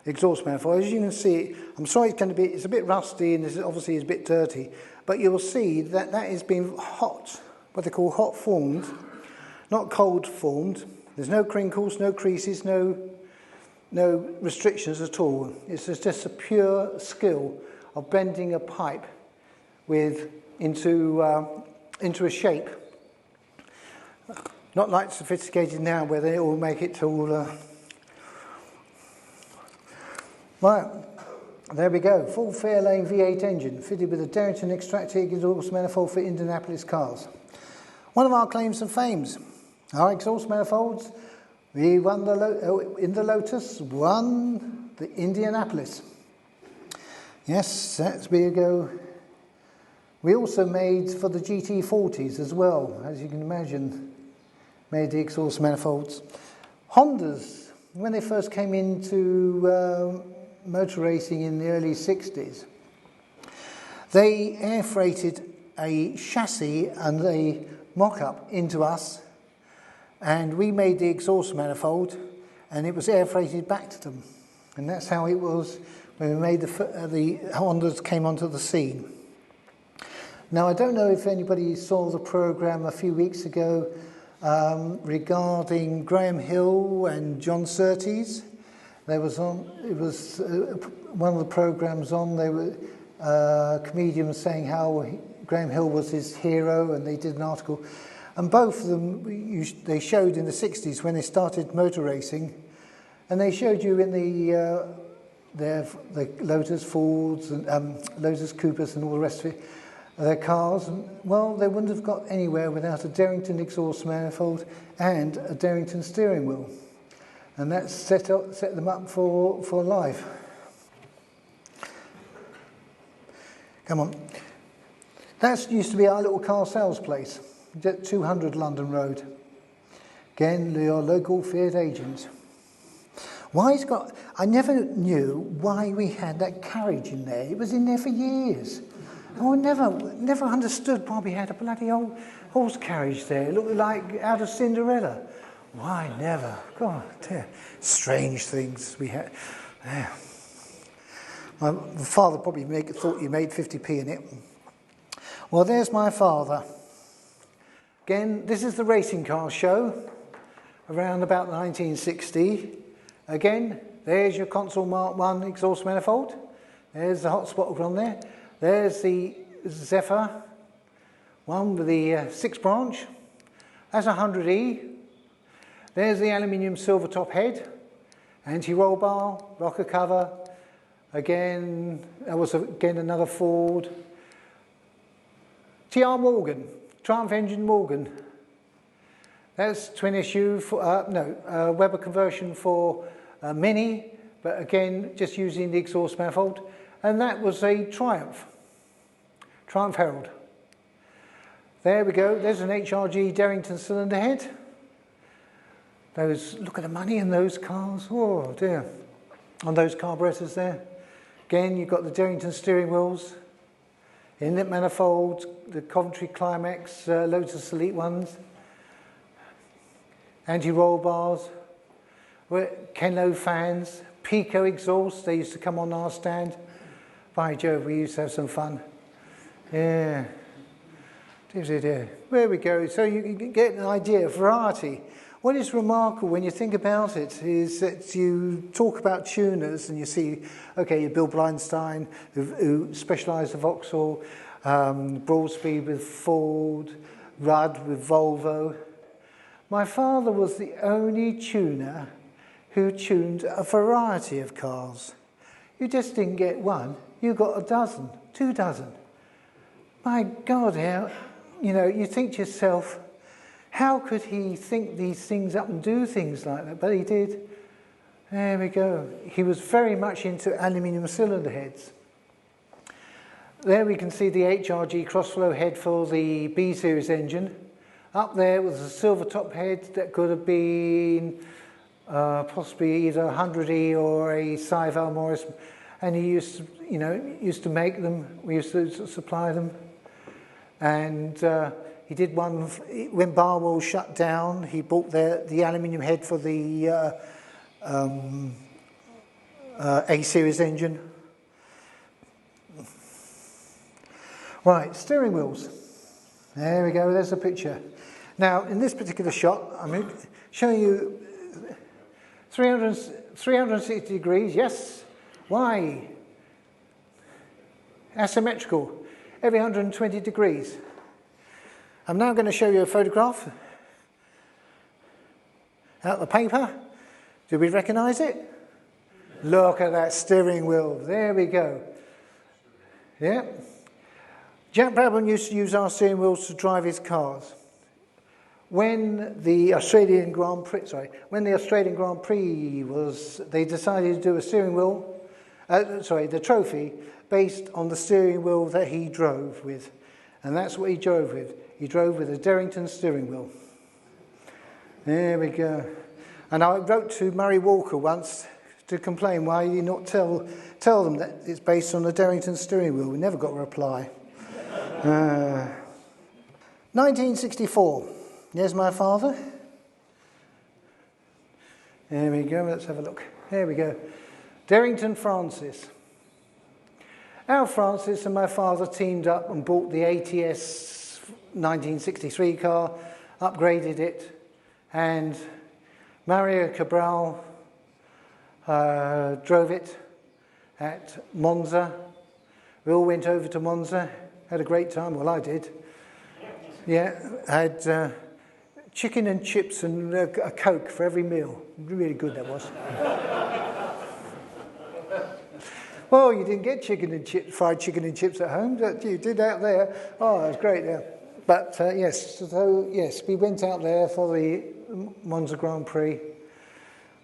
exhaust manifold. As you can see, I'm sorry it's a bit rusty and obviously it's a bit dirty, but you will see that is being hot, what they call hot formed, not cold formed. There's no crinkles, no creases, no restrictions at all. It's just a pure skill of bending a pipe into a shape. Not like sophisticated now where they all make it to all... Right, there we go. Full Fairlane V8 engine fitted with a Derrington extractor exhaust manifold for Indianapolis cars. One of our claims to fame. Our exhaust manifolds, we won in the Lotus, won the Indianapolis. Yes, that's where you go. We also made for the GT40s as well, as you can imagine, made the exhaust manifolds. Hondas, when they first came into motor racing in the early 60s, they air freighted a chassis and a mock-up into us, and we made the exhaust manifold, and it was air freighted back to them. And that's how it was when we made the Hondas came onto the scene. Now, I don't know if anybody saw the programme a few weeks ago regarding Graham Hill and John Surtees. It was one of the programmes on. They were comedians saying how Graham Hill was his hero, and they did an article. And both of them they showed in the 60s when they started motor racing, and they showed you in the Lotus Fords and Lotus Coopers and all the rest of it, their cars. And, well, they wouldn't have got anywhere without a Derrington exhaust manifold and a Derrington steering wheel. And that set them up for life. Come on. That used to be our little car sales place, 200 London Road. Again, your local Fiat agent. I never knew why we had that carriage in there. It was in there for years. And I never understood why we had a bloody old horse carriage there. It looked like out of Cinderella. Why never? God, dear. Strange things we had. Yeah. My father probably thought you made 50p in it. Well, there's my father. Again, this is the racing car show around about 1960. Again, there's your Consul Mark 1 exhaust manifold. There's the hot spot on there. There's the Zephyr one with the 6 branch. That's a 100E. There's the aluminium silver top head, anti-roll bar, rocker cover. Again, that was another Ford. TR Morgan, Triumph engine Morgan. That's twin issue, Weber conversion for Mini, but again, just using the exhaust manifold. And that was a Triumph Herald. There we go, there's an HRG Derrington cylinder head. Look at the money in those cars, oh dear. On those carburetors there. Again, you've got the Derrington steering wheels, inlet manifolds, the Coventry Climax, Lotus Elite ones, anti-roll bars, Kenlo fans, Pico exhaust, they used to come on our stand. By Jove, we used to have some fun. Yeah. There we go. So you can get an idea of variety. What is remarkable when you think about it is that you talk about tuners and you see, okay, Bill Blindstein, who specialised in Vauxhall, Broadspeed with Ford, Rudd with Volvo. My father was the only tuner who tuned a variety of cars. You just didn't get one, you got a dozen, 2 dozen. My God, you think to yourself, how could he think these things up and do things like that? But he did. There we go. He was very much into aluminium cylinder heads. There we can see the HRG crossflow head for the B series engine. Up there was a silver top head that could have been possibly either a 100E or a Cyval Morris, and he used to make them. We used to supply them, and he did one when Barwell shut down. He bought the aluminium head for the A series engine. Right, steering wheels. There we go. There's a picture. Now, in this particular shot, I'm showing you 360 degrees, yes. Why? Asymmetrical, every 120 degrees. I'm now going to show you a photograph out the paper. Do we recognise it? Look at that steering wheel. There we go. Yeah. Jack Brabham used to use our steering wheels to drive his cars. When the Australian Grand Prix was, they decided to do a steering wheel, the trophy, based on the steering wheel that he drove with. And that's what he drove with. He drove with a Derrington steering wheel. There we go. And I wrote to Murray Walker once to complain, why you not tell them that it's based on the Derrington steering wheel. We never got a reply. 1964. There's my father. There we go, let's have a look. There we go. Derrington Francis. Al Francis and my father teamed up and bought the ATS 1963 car, upgraded it, and Mario Cabral drove it at Monza. We all went over to Monza, had a great time. Well, I did. Yeah, had chicken and chips and a Coke for every meal. Really good that was. Well, you didn't get fried chicken and chips at home, but you did out there. Oh, it was great there. But yes, we went out there for the Monza Grand Prix.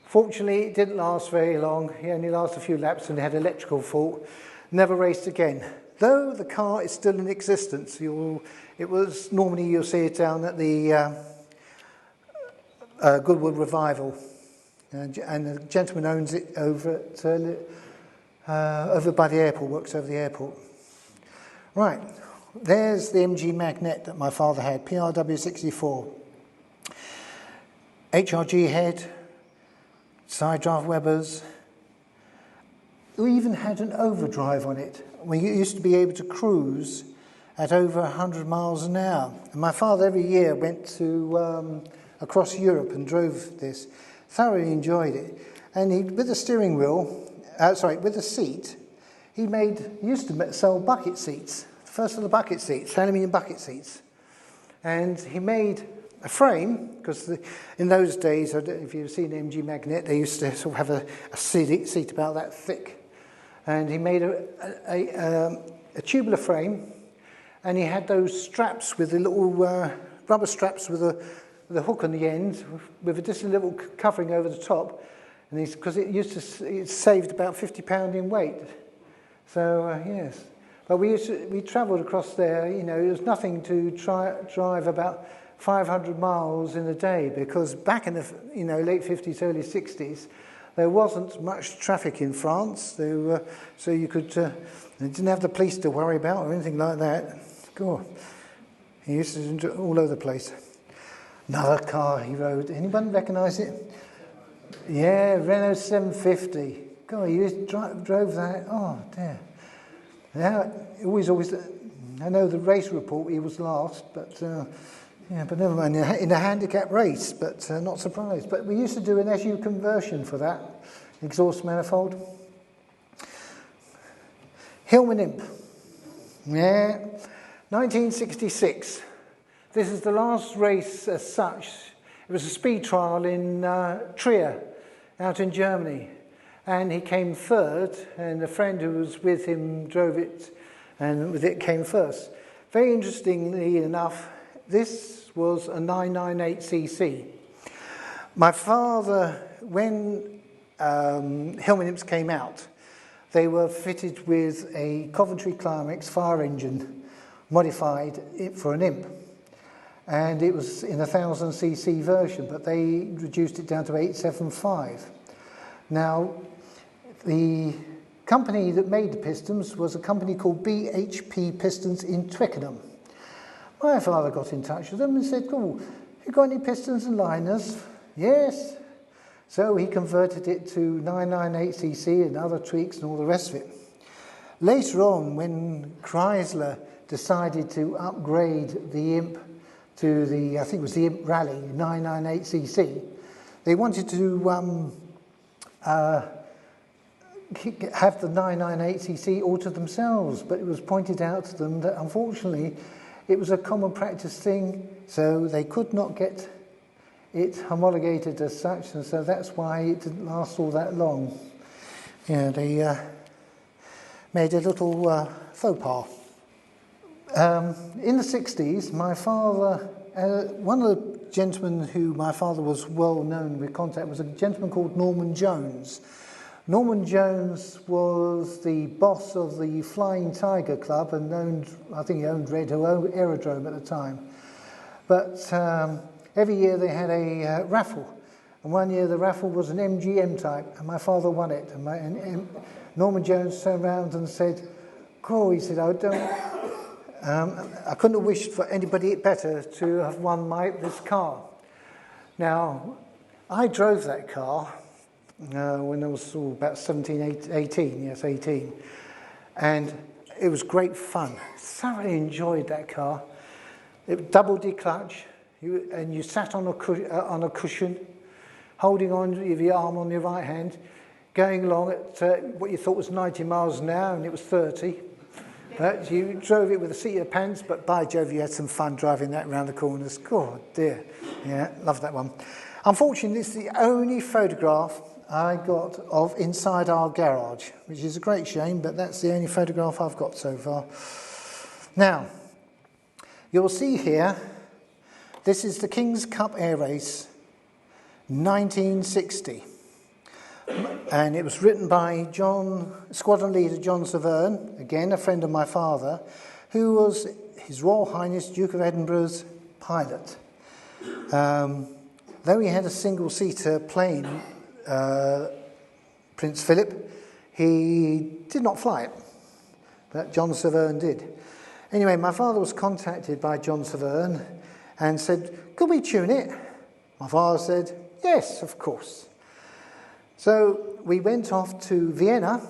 Fortunately, it didn't last very long. He only lasted a few laps and had an electrical fault. Never raced again. Though the car is still in existence. Normally you'll see it down at the Goodwood Revival. And the gentleman owns it over by the airport, works over the airport. Right, there's the MG Magnet that my father had, PRW64. HRG head, side draft Webers. We even had an overdrive on it. We used to be able to cruise at over 100 miles an hour. And my father every year went to across Europe and drove this. Thoroughly enjoyed it. And with the steering wheel, with the seat, he used to sell bucket seats. The first of the bucket seats, aluminium bucket seats. And he made a frame, because in those days, I don't know if you've seen MG Magnet, they used to sort of have a seat about that thick. And he made a tubular frame, and he had those straps with the little rubber straps with a hook on the end, with just a little covering over the top. And because it saved about £50 in weight. So yes, but we travelled across there. You know, it was nothing to drive about 500 miles in a day, because back in the late 50s, early 60s, there wasn't much traffic in France. So you could they didn't have the police to worry about or anything like that. God, he used to do all over the place. Another car he rode. Anyone recognise it? Yeah, Renault 750. God, he drove that. Oh, dear. Now, always. I know the race report he was last, but but never mind. In a handicap race, but not surprised. But we used to do an SU conversion for that exhaust manifold. Hillman Imp. Yeah, 1966. This is the last race as such. It was a speed trial in Trier, out in Germany. And he came third, and a friend who was with him drove it, and with it came first. Very interestingly enough, this was a 998cc. My father, when Hillman Imps came out, they were fitted with a Coventry Climax fire engine, modified for an Imp. And it was in a 1000cc version, but they reduced it down to 875. Now, the company that made the pistons was a company called BHP Pistons in Twickenham. My father got in touch with them and said, "Oh, you got any pistons and liners?" "Yes." So he converted it to 998cc and other tweaks and all the rest of it. Later on, when Chrysler decided to upgrade the Imp to I think it was the Imp Rally 998cc, they wanted to have the 998cc all to themselves, but it was pointed out to them that unfortunately it was a common practice thing, so they could not get it homologated as such, and so that's why it didn't last all that long. Yeah, they made a little faux pas. In the 60s, my father, one of the gentlemen who my father was well known with contact was a gentleman called Norman Jones. Norman Jones was the boss of the Flying Tiger Club and I think he owned Red Hill Aerodrome at the time. But every year they had a raffle. And one year the raffle was an MGM type, and my father won it. And Norman Jones turned around and said, "Cool," he said, I couldn't have wished for anybody better to have won this car. Now, I drove that car when I was about 18, and it was great fun. Thoroughly enjoyed that car. It double declutch, and you sat on a cushion, holding on with your arm on your right hand, going along at what you thought was 90 miles an hour, and it was 30. But you drove it with the seat of your pants, but by Jove, you had some fun driving that around the corners. God dear. Yeah, love that one. Unfortunately, this is the only photograph I got of inside our garage, which is a great shame, but that's the only photograph I've got so far. Now, you'll see here, this is the King's Cup Air Race, 1960. And it was written by Squadron Leader John Severn, again a friend of my father, who was His Royal Highness Duke of Edinburgh's pilot. Though he had a single-seater plane, Prince Philip, he did not fly it, but John Severn did. Anyway, my father was contacted by John Severn and said, could we tune it? My father said, yes, of course. So we went off to Vienna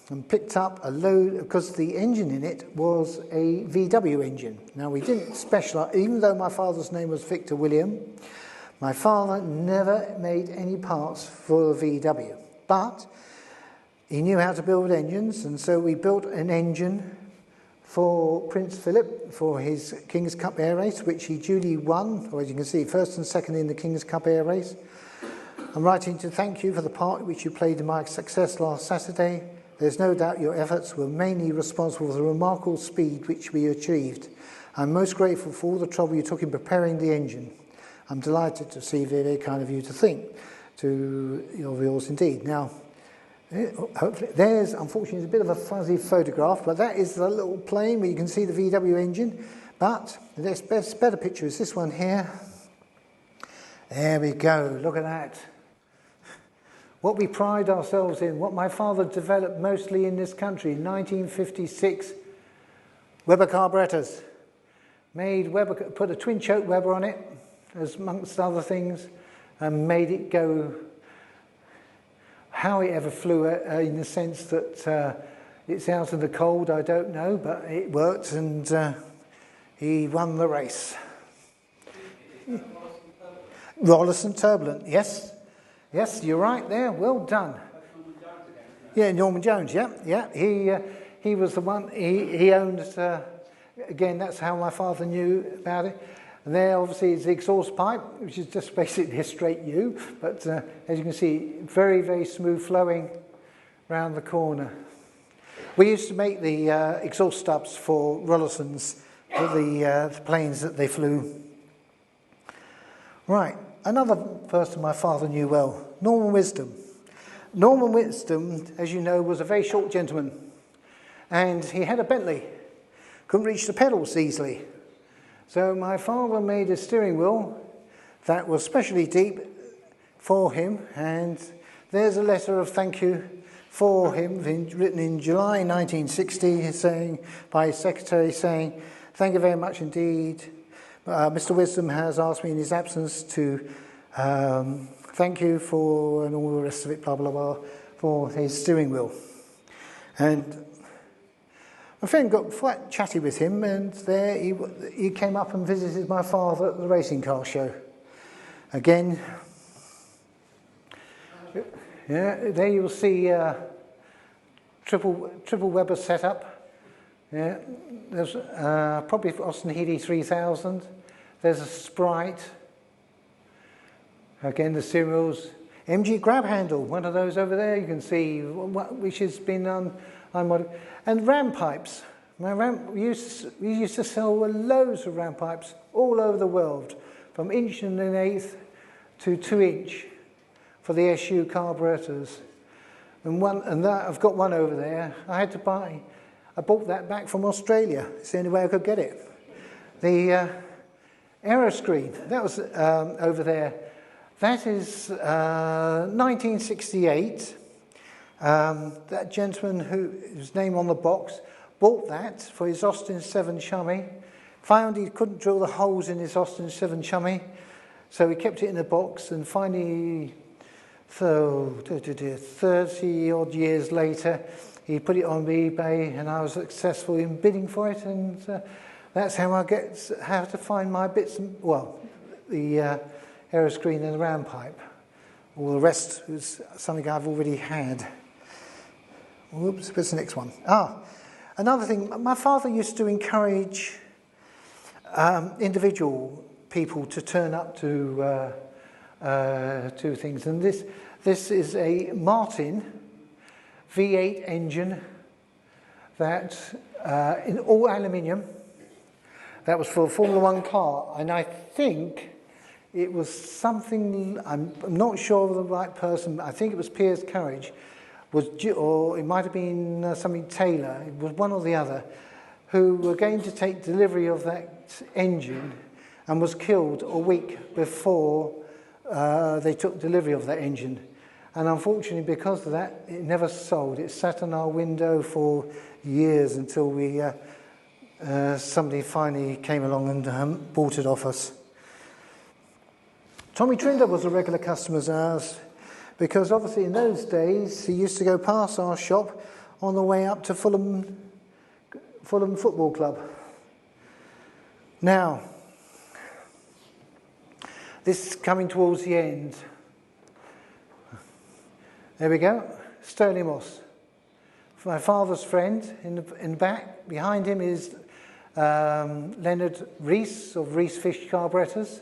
and picked up a load, because the engine in it was a VW engine. Now, we didn't specialise, even though my father's name was Victor William, my father never made any parts for the VW. But he knew how to build engines, and so we built an engine for Prince Philip for his King's Cup Air Race, which he duly won, or as you can see, first and second in the King's Cup Air Race. I'm writing to thank you for the part which you played in my success last Saturday. There's no doubt your efforts were mainly responsible for the remarkable speed which we achieved. I'm most grateful for all the trouble you took in preparing the engine. I'm delighted to see very kind of you to think to yours indeed. Now, hopefully, there's unfortunately a bit of a fuzzy photograph, but that is the little plane where you can see the VW engine. But the next better picture is this one here. There we go, look at that. What we pride ourselves in, what my father developed mostly in this country, 1956 Weber carburetors. Put a twin choke Weber on it, as amongst other things, and made it go. How it ever flew in the sense that it's out in the cold, I don't know, but it worked, and he won the race. Rollis and Turbulent, yes. Yes, you're right there. Well done. Yeah, Norman Jones. Yeah. He was the one. He owned. Again, that's how my father knew about it. And there, obviously, is the exhaust pipe, which is just basically a straight U. But as you can see, very, very smooth flowing round the corner. We used to make the exhaust stubs for Rollisons for the planes that they flew. Right. Another person my father knew well, Norman Wisdom. Norman Wisdom, as you know, was a very short gentleman, and he had a Bentley. Couldn't reach the pedals easily. So my father made a steering wheel that was specially deep for him, and there's a letter of thank you for him written in July 1960 by his secretary saying, thank you very much indeed. Mr. Wisdom has asked me in his absence to thank you for, and all the rest of it, blah, blah, blah, for his steering wheel. And my friend got quite chatty with him, and there he came up and visited my father at the racing car show. Again, yeah, there you'll see triple Weber setup. Yeah, there's probably Austin Healey 3000. There's a Sprite. Again, the steering wheels. MG grab handle, one of those over there. You can see which has been unmodified. And ram pipes. We used to sell loads of ram pipes all over the world, from 1 1/8" to 2 inch for the SU carburetors. And that I've got one over there. I bought that back from Australia. It's the only way I could get it. The Aeroscreen, that was over there. That is 1968. That gentleman whose name on the box bought that for his Austin 7 Chummy, found he couldn't drill the holes in his Austin 7 Chummy, so he kept it in a box, and finally, 30 odd years later, he put it on eBay, and I was successful in bidding for it, and that's how I how to find my bits, the aeroscreen and the round pipe. All the rest was something I've already had. Whoops, what's the next one? Another thing, my father used to encourage individual people to turn up to things, and this is a Martin V8 engine that in all aluminium. That was for a Formula One car, and I think it was something, I'm not sure of the right person, but I think it was Piers Courage, or it might have been something Taylor, it was one or the other, who were going to take delivery of that engine and was killed a week before they took delivery of that engine. And unfortunately, because of that, it never sold. It sat on our window for years until somebody finally came along and bought it off us. Tommy Trinder was a regular customer of ours because obviously in those days he used to go past our shop on the way up to Fulham Football Club. Now, this is coming towards the end. There we go, Sterling Moss. My father's friend in the back. Behind him is Leonard Rees of Rees Fish Carburettors.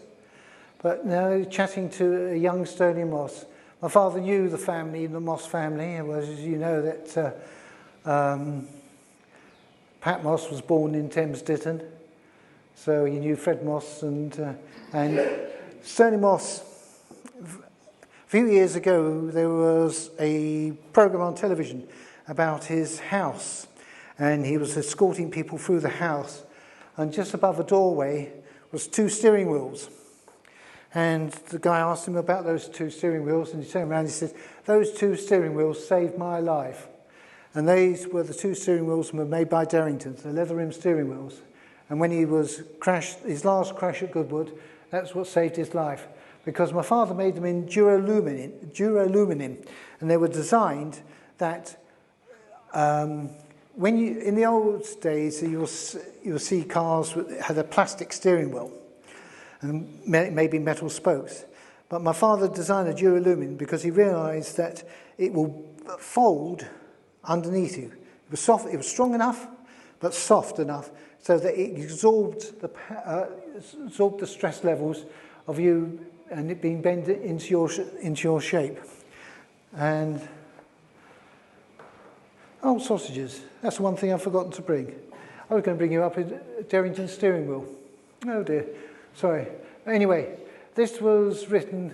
But now chatting to a young Sterling Moss. My father knew the family, the Moss family. It was, as you know, that Pat Moss was born in Thames Ditton. So he knew Fred Moss and Sterling Moss. A few years ago, there was a program on television about his house, and he was escorting people through the house, and just above a doorway was 2 steering wheels. And the guy asked him about those 2 steering wheels, and he turned around and he said, "Those 2 steering wheels saved my life." And these were the 2 steering wheels were made by Derringtons, the leather rim steering wheels. And when he was crashed, his last crash at Goodwood, that's what saved his life. Because my father made them in duralumin, and they were designed that when you, in the old days, you'll see cars that had a plastic steering wheel and maybe metal spokes. But my father designed a duralumin because he realised that it will fold underneath you. It was soft. It was strong enough, but soft enough so that it absorbed the stress levels of you and it being bent into your shape. And sausages. That's the one thing I've forgotten to bring. I was going to bring you up a Derrington steering wheel. Oh dear, sorry. Anyway, this was written.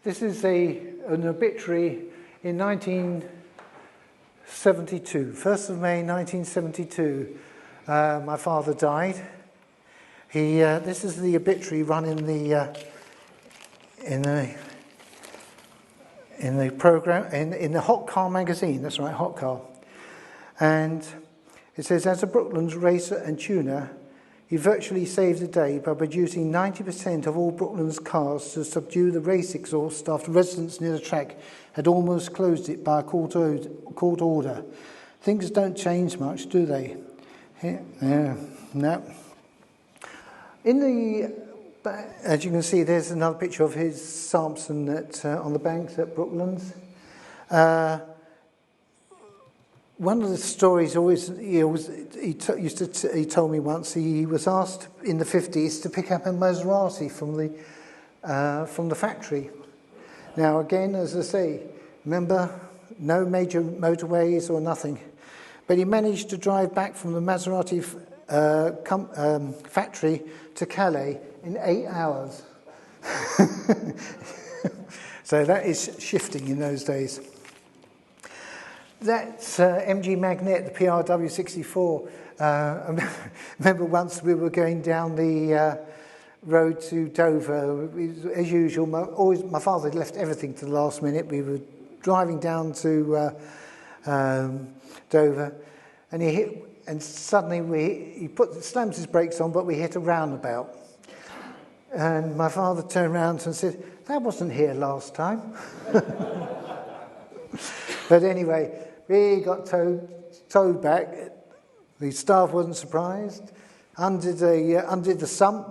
This is an obituary in 1972, 1st of May 1972. My father died. This is the obituary run in the program in the Hot Car magazine. That's right, Hot Car. And it says, as a Brooklands racer and tuner, he virtually saved the day by producing 90% of all Brooklands cars to subdue the race exhaust after residents near the track had almost closed it by a court order. Things don't change much, do they? No. As you can see, there's another picture of his Samson on the banks at Brooklands. One of the stories he told me once, he was asked in the 50s to pick up a Maserati from the factory. Now again, as I say, remember, no major motorways or nothing. But he managed to drive back from the Maserati factory to Calais in 8 hours. So that is shifting in those days. That's MG Magnet, the PRW64. I remember once we were going down the road to Dover. As usual, my father had left everything to the last minute. We were driving down to Dover, and and suddenly he slams his brakes on, but we hit a roundabout. And my father turned around and said, "That wasn't here last time." But anyway, we got towed back. The staff wasn't surprised. Undid the sump,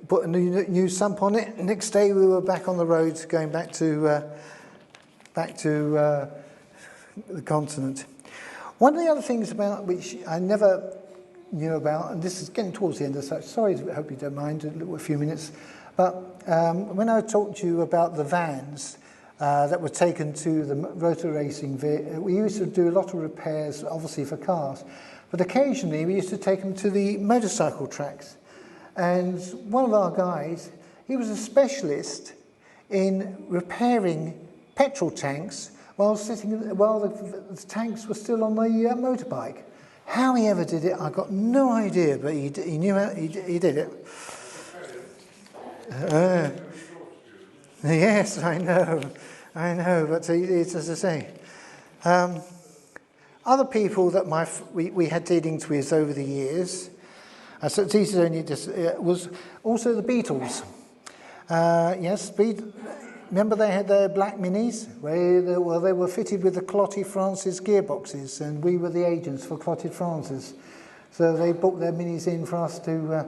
put a new sump on it. Next day we were back on the road going back to the continent. One of the other things about which I never knew about, and this is getting towards the end of such, sorry, I hope you don't mind a few minutes, but when I talked to you about the vans that were taken to the rotor racing, we used to do a lot of repairs, obviously for cars, but occasionally we used to take them to the motorcycle tracks. And one of our guys, he was a specialist in repairing petrol tanks while the tanks were still on the motorbike. How he ever did it, I got no idea, but he knew how he did it. Yes, I know, but it's as I say. Other people that we had dealings with over the years, so these only was also the Beatles. Yes, remember they had their black minis? They were fitted with the Cloty Francis gearboxes, and we were the agents for Cloty Francis. So they booked their minis in for us to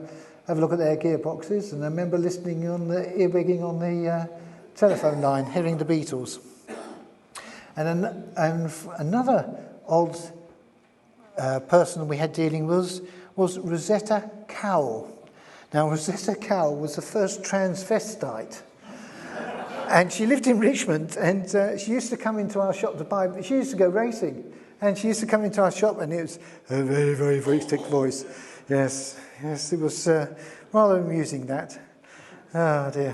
have a look at their gearboxes, and I remember listening on the earwigging on the telephone line, hearing the Beatles. And another odd person we had dealing was Rosetta Cowell. Now, Rosetta Cowell was the first transvestite. And she lived in Richmond, and she used to come into our shop to buy. She used to go racing, and she used to come into our shop, and it was a very, very, very thick voice. Yes, it was rather amusing, that. Oh, dear.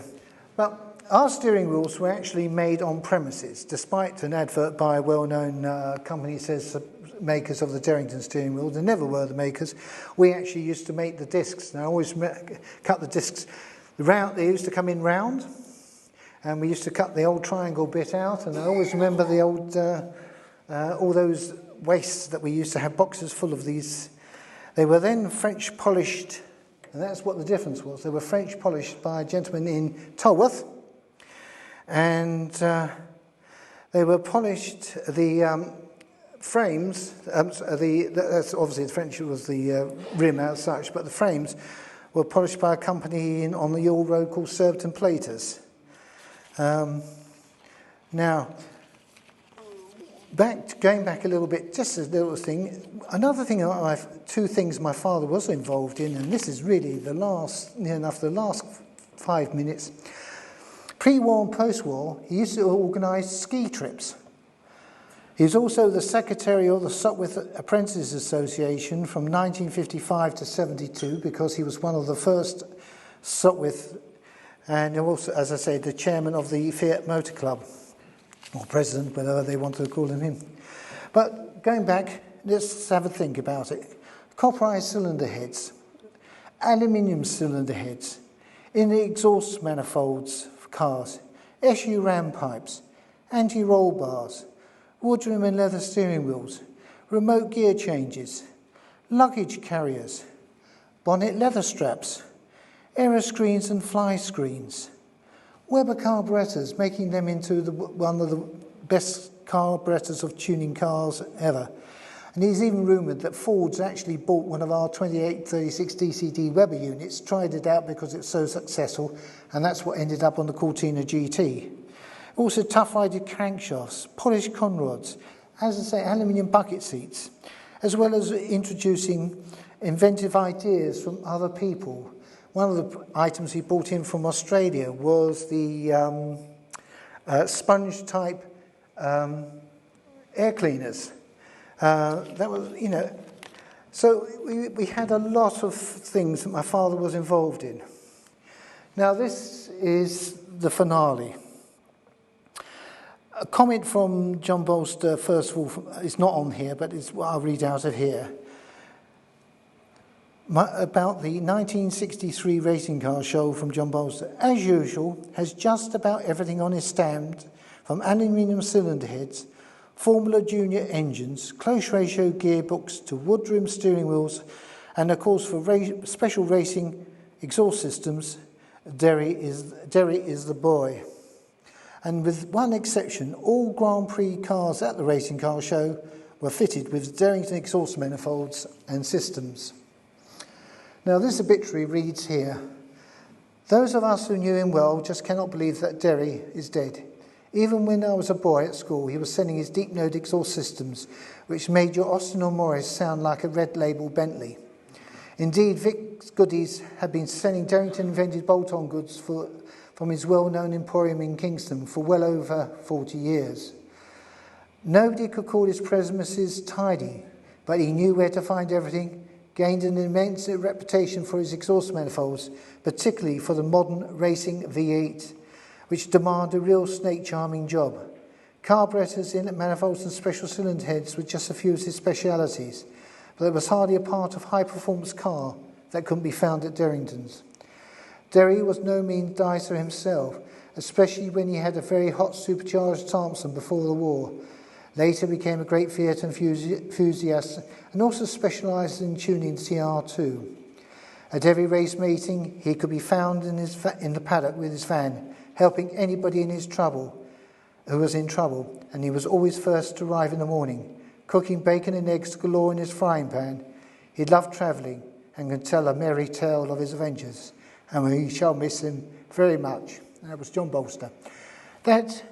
But our steering wheels were actually made on premises, despite an advert by a well-known company says makers of the Derrington steering wheel. They never were the makers. We actually used to make the discs. Now, I always cut the discs. They used to come in round. And we used to cut the old triangle bit out, and I always remember the old, all those wastes that we used to have boxes full of these. They were then French polished, and that's what the difference was. They were French polished by a gentleman in Tolworth, and they were polished, the frames, that's obviously the French was the rim as such, but the frames were polished by a company on the Yule Road called Surbiton Platers. Now, going back a little bit, just a little thing. Another thing, two things my father was involved in, and this is really the last 5 minutes. Pre-war and post-war, he used to organise ski trips. He was also the secretary of the Sopwith Apprentices Association from 1955 to 72, because he was one of the first Sopwith. And also, as I say, the chairman of the Fiat Motor Club, or president, whatever they wanted to call him. But going back, let's have a think about it. Copperized cylinder heads, aluminium cylinder heads, in the exhaust manifolds for cars, SU ram pipes, anti-roll bars, woodrim and leather steering wheels, remote gear changes, luggage carriers, bonnet leather straps, error screens and fly screens, Weber carburetors, making them into one of the best carburetors of tuning cars ever. And he's even rumoured that Ford's actually bought one of our 2836 DCD Weber units, tried it out because it's so successful, and that's what ended up on the Cortina GT. Also tough-sided crankshafts, polished conrods, as I say, aluminium bucket seats, as well as introducing inventive ideas from other people. One of the items he brought in from Australia was the sponge-type air cleaners. That was, so we had a lot of things that my father was involved in. Now this is the finale. A comment from John Bolster, first of all, it's not on here, but it's what I'll read out of here. About the 1963 racing car show from John Bolster. As usual, has just about everything on his stand, from aluminium cylinder heads, Formula Junior engines, close ratio gearbox to woodroom steering wheels, and of course for special racing exhaust systems, Derry is the boy. And with one exception, all Grand Prix cars at the racing car show were fitted with Derrington exhaust manifolds and systems. Now this obituary reads here, "Those of us who knew him well just cannot believe that Derry is dead. Even when I was a boy at school, he was selling his deep-node exhaust systems, which made your Austin or Morris sound like a red-label Bentley. Indeed, Vic's goodies had been selling Derrington-invented bolt-on goods from his well-known emporium in Kingston for well over 40 years. Nobody could call his premises tidy, but he knew where to find everything, gained an immense reputation for his exhaust manifolds, particularly for the modern racing V8, which demand a real snake-charming job. Carburetors, inlet manifolds and special cylinder heads were just a few of his specialities, but there was hardly a part of high-performance car that couldn't be found at Derrington's. Derry was no mean dicer himself, especially when he had a very hot supercharged Thompson before the war. Later became a great Fiat enthusiast and also specialised in tuning CR2. At every race meeting, he could be found in the paddock with his van, helping anybody who was in trouble, and he was always first to arrive in the morning, cooking bacon and eggs galore in his frying pan. He loved travelling and could tell a merry tale of his adventures, and we shall miss him very much." That was John Bolster. That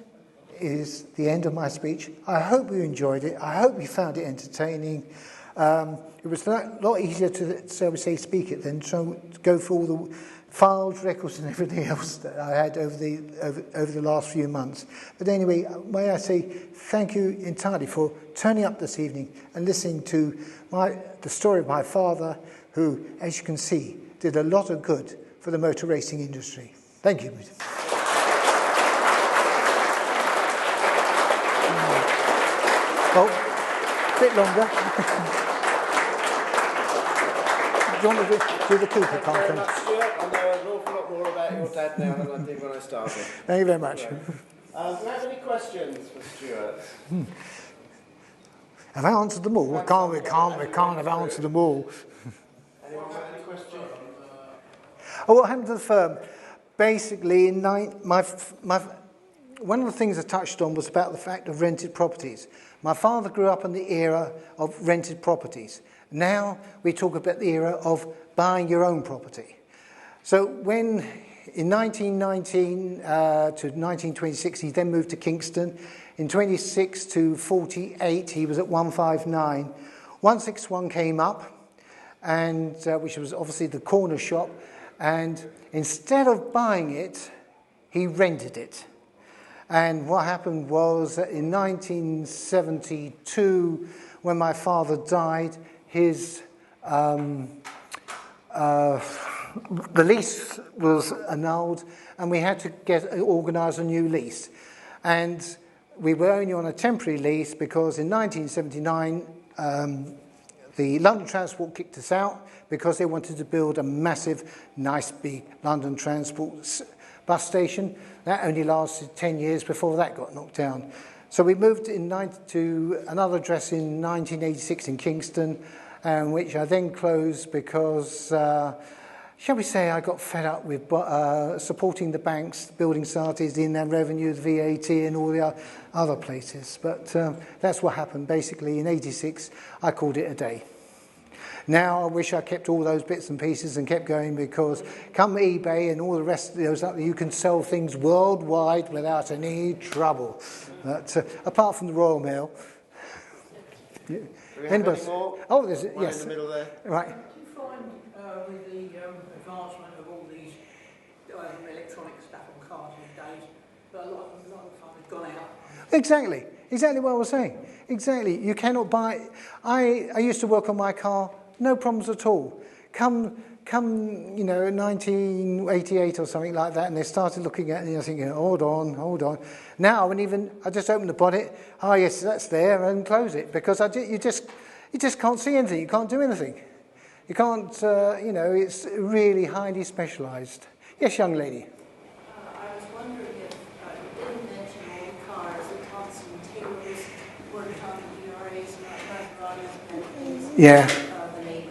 is the end of my speech. I hope you enjoyed it. I hope you found it entertaining. It was a lot easier to, shall we say, speak it than to go through all the files, records and everything else that I had over the last few months. But anyway, may I say thank you entirely for turning up this evening and listening to the story of my father, who, as you can see, did a lot of good for the motor racing industry. Thank you. Oh, a bit longer. Do you want to do the Cooper conference? I know an awful lot more about your dad now than I did when I started. Thank you very much. Do you have any questions for Stuart? Have I answered them all? We can't have answered them all. Anyone got any questions? Oh, what happened to the firm? Basically, one of the things I touched on was about the fact of rented properties. My father grew up in the era of rented properties. Now we talk about the era of buying your own property. So when in 1919 to 1926 he then moved to Kingston. In 26 to 48 he was at 159. 161 came up, and which was obviously the corner shop, and instead of buying it, he rented it. And what happened was that in 1972, when my father died, his the lease was annulled, and we had to organise a new lease. And we were only on a temporary lease because in 1979, the London Transport kicked us out because they wanted to build a massive, nice, big London Transport bus station. That only lasted 10 years before that got knocked down. So we moved to another address in 1986 in Kingston, which I then closed because, shall we say, I got fed up with supporting the banks, building societies, the Inland Revenue, the VAT and all the other places. But that's what happened. Basically, in 86, I called it a day. Now I wish I kept all those bits and pieces and kept going, because come eBay and all the rest of those, you can sell things worldwide without any trouble. But apart from the Royal Mail. Do we have any more? Oh, there's one yes. in the middle there. Right. Do you find with the advancement of all these electronic stuff on cars these days, that a lot of them have gone out? Exactly what I was saying. Exactly. You cannot buy. I used to work on my car, no problems at all. Come, 1988 or something like that, and they started looking at it, and you're thinking, hold on. Now, I just open the bonnet, oh yes, that's there, and close it, because you just can't see anything, you can't do anything. You can't, it's really highly specialised. Yes, young lady. I was wondering if you didn't mention all the cars that Thompson Taylors were Yeah. The Navy.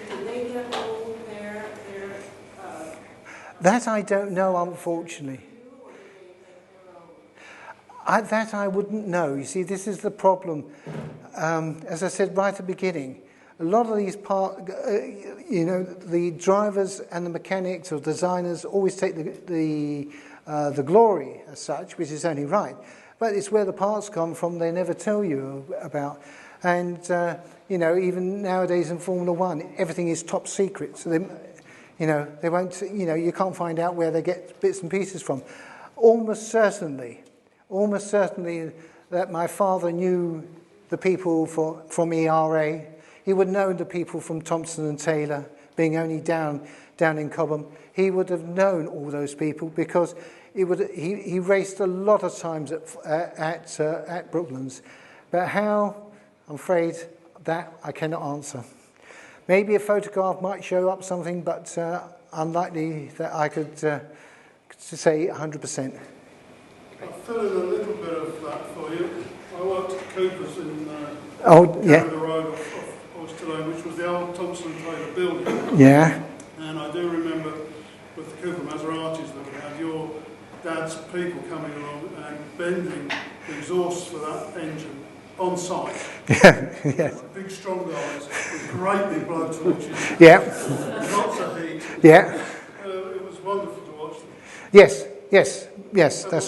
Did they get all their That I don't know, unfortunately. That I wouldn't know. You see, this is the problem. As I said right at the beginning, a lot of these the drivers and the mechanics or designers always take the glory as such, which is only right. But it's where the parts come from they never tell you about. And, even nowadays in Formula One, everything is top secret. So, they won't, you can't find out where they get bits and pieces from. Almost certainly that my father knew the people from ERA. He would know the people from Thompson and Taylor, being only down in Cobham. He would have known all those people because he raced a lot of times at Brooklands. But how? I'm afraid that I cannot answer. Maybe a photograph might show up something, but unlikely that I could say 100%. I'll fill in a little bit of that for you. I worked at Cooper's in yeah. the road off Oyster Lane, which was the old Thompson and Taylor building. Yeah. And I do remember with the Cooper Maseratis that we had, your dad's people coming along and bending the exhaust for that engine on site. Yeah. Yes. Big strong guys with great big blow torches. Yeah. Lots of heat. Yeah. It was wonderful to watch them. Yes, that's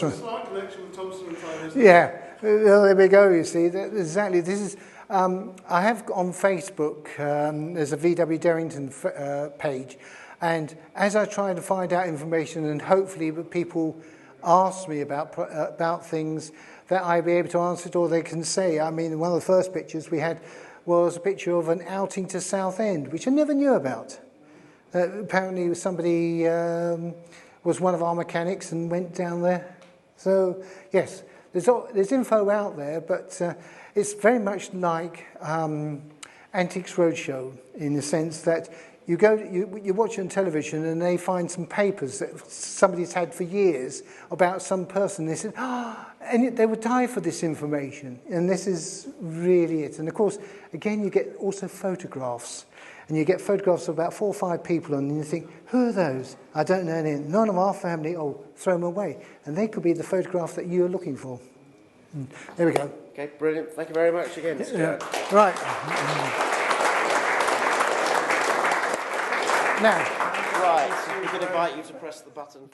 right. A slight connection with Thompson and Taylor. Yeah, well, there we go, you see. Exactly. This is, I have on Facebook, there's a VW Derrington page, and as I try to find out information and hopefully people ask me about things that I'll be able to answer it or they can say. I mean, one of the first pictures we had was a picture of an outing to Southend, which I never knew about. Apparently somebody was one of our mechanics and went down there. So, yes, there's info out there, but it's very much like Antiques Roadshow in the sense that you watch it on television and they find some papers that somebody's had for years about some person. They said, and they would die for this information. And this is really it. And of course, again, you get also photographs. And you get photographs of about 4 or 5 people, and you think, who are those? I don't know any. None of our family. Oh, throw them away. And they could be the photograph that you're looking for. There we go. Okay, brilliant. Thank you very much again, Stuart. Yeah. Right. Now. Right, we can invite you to press the button.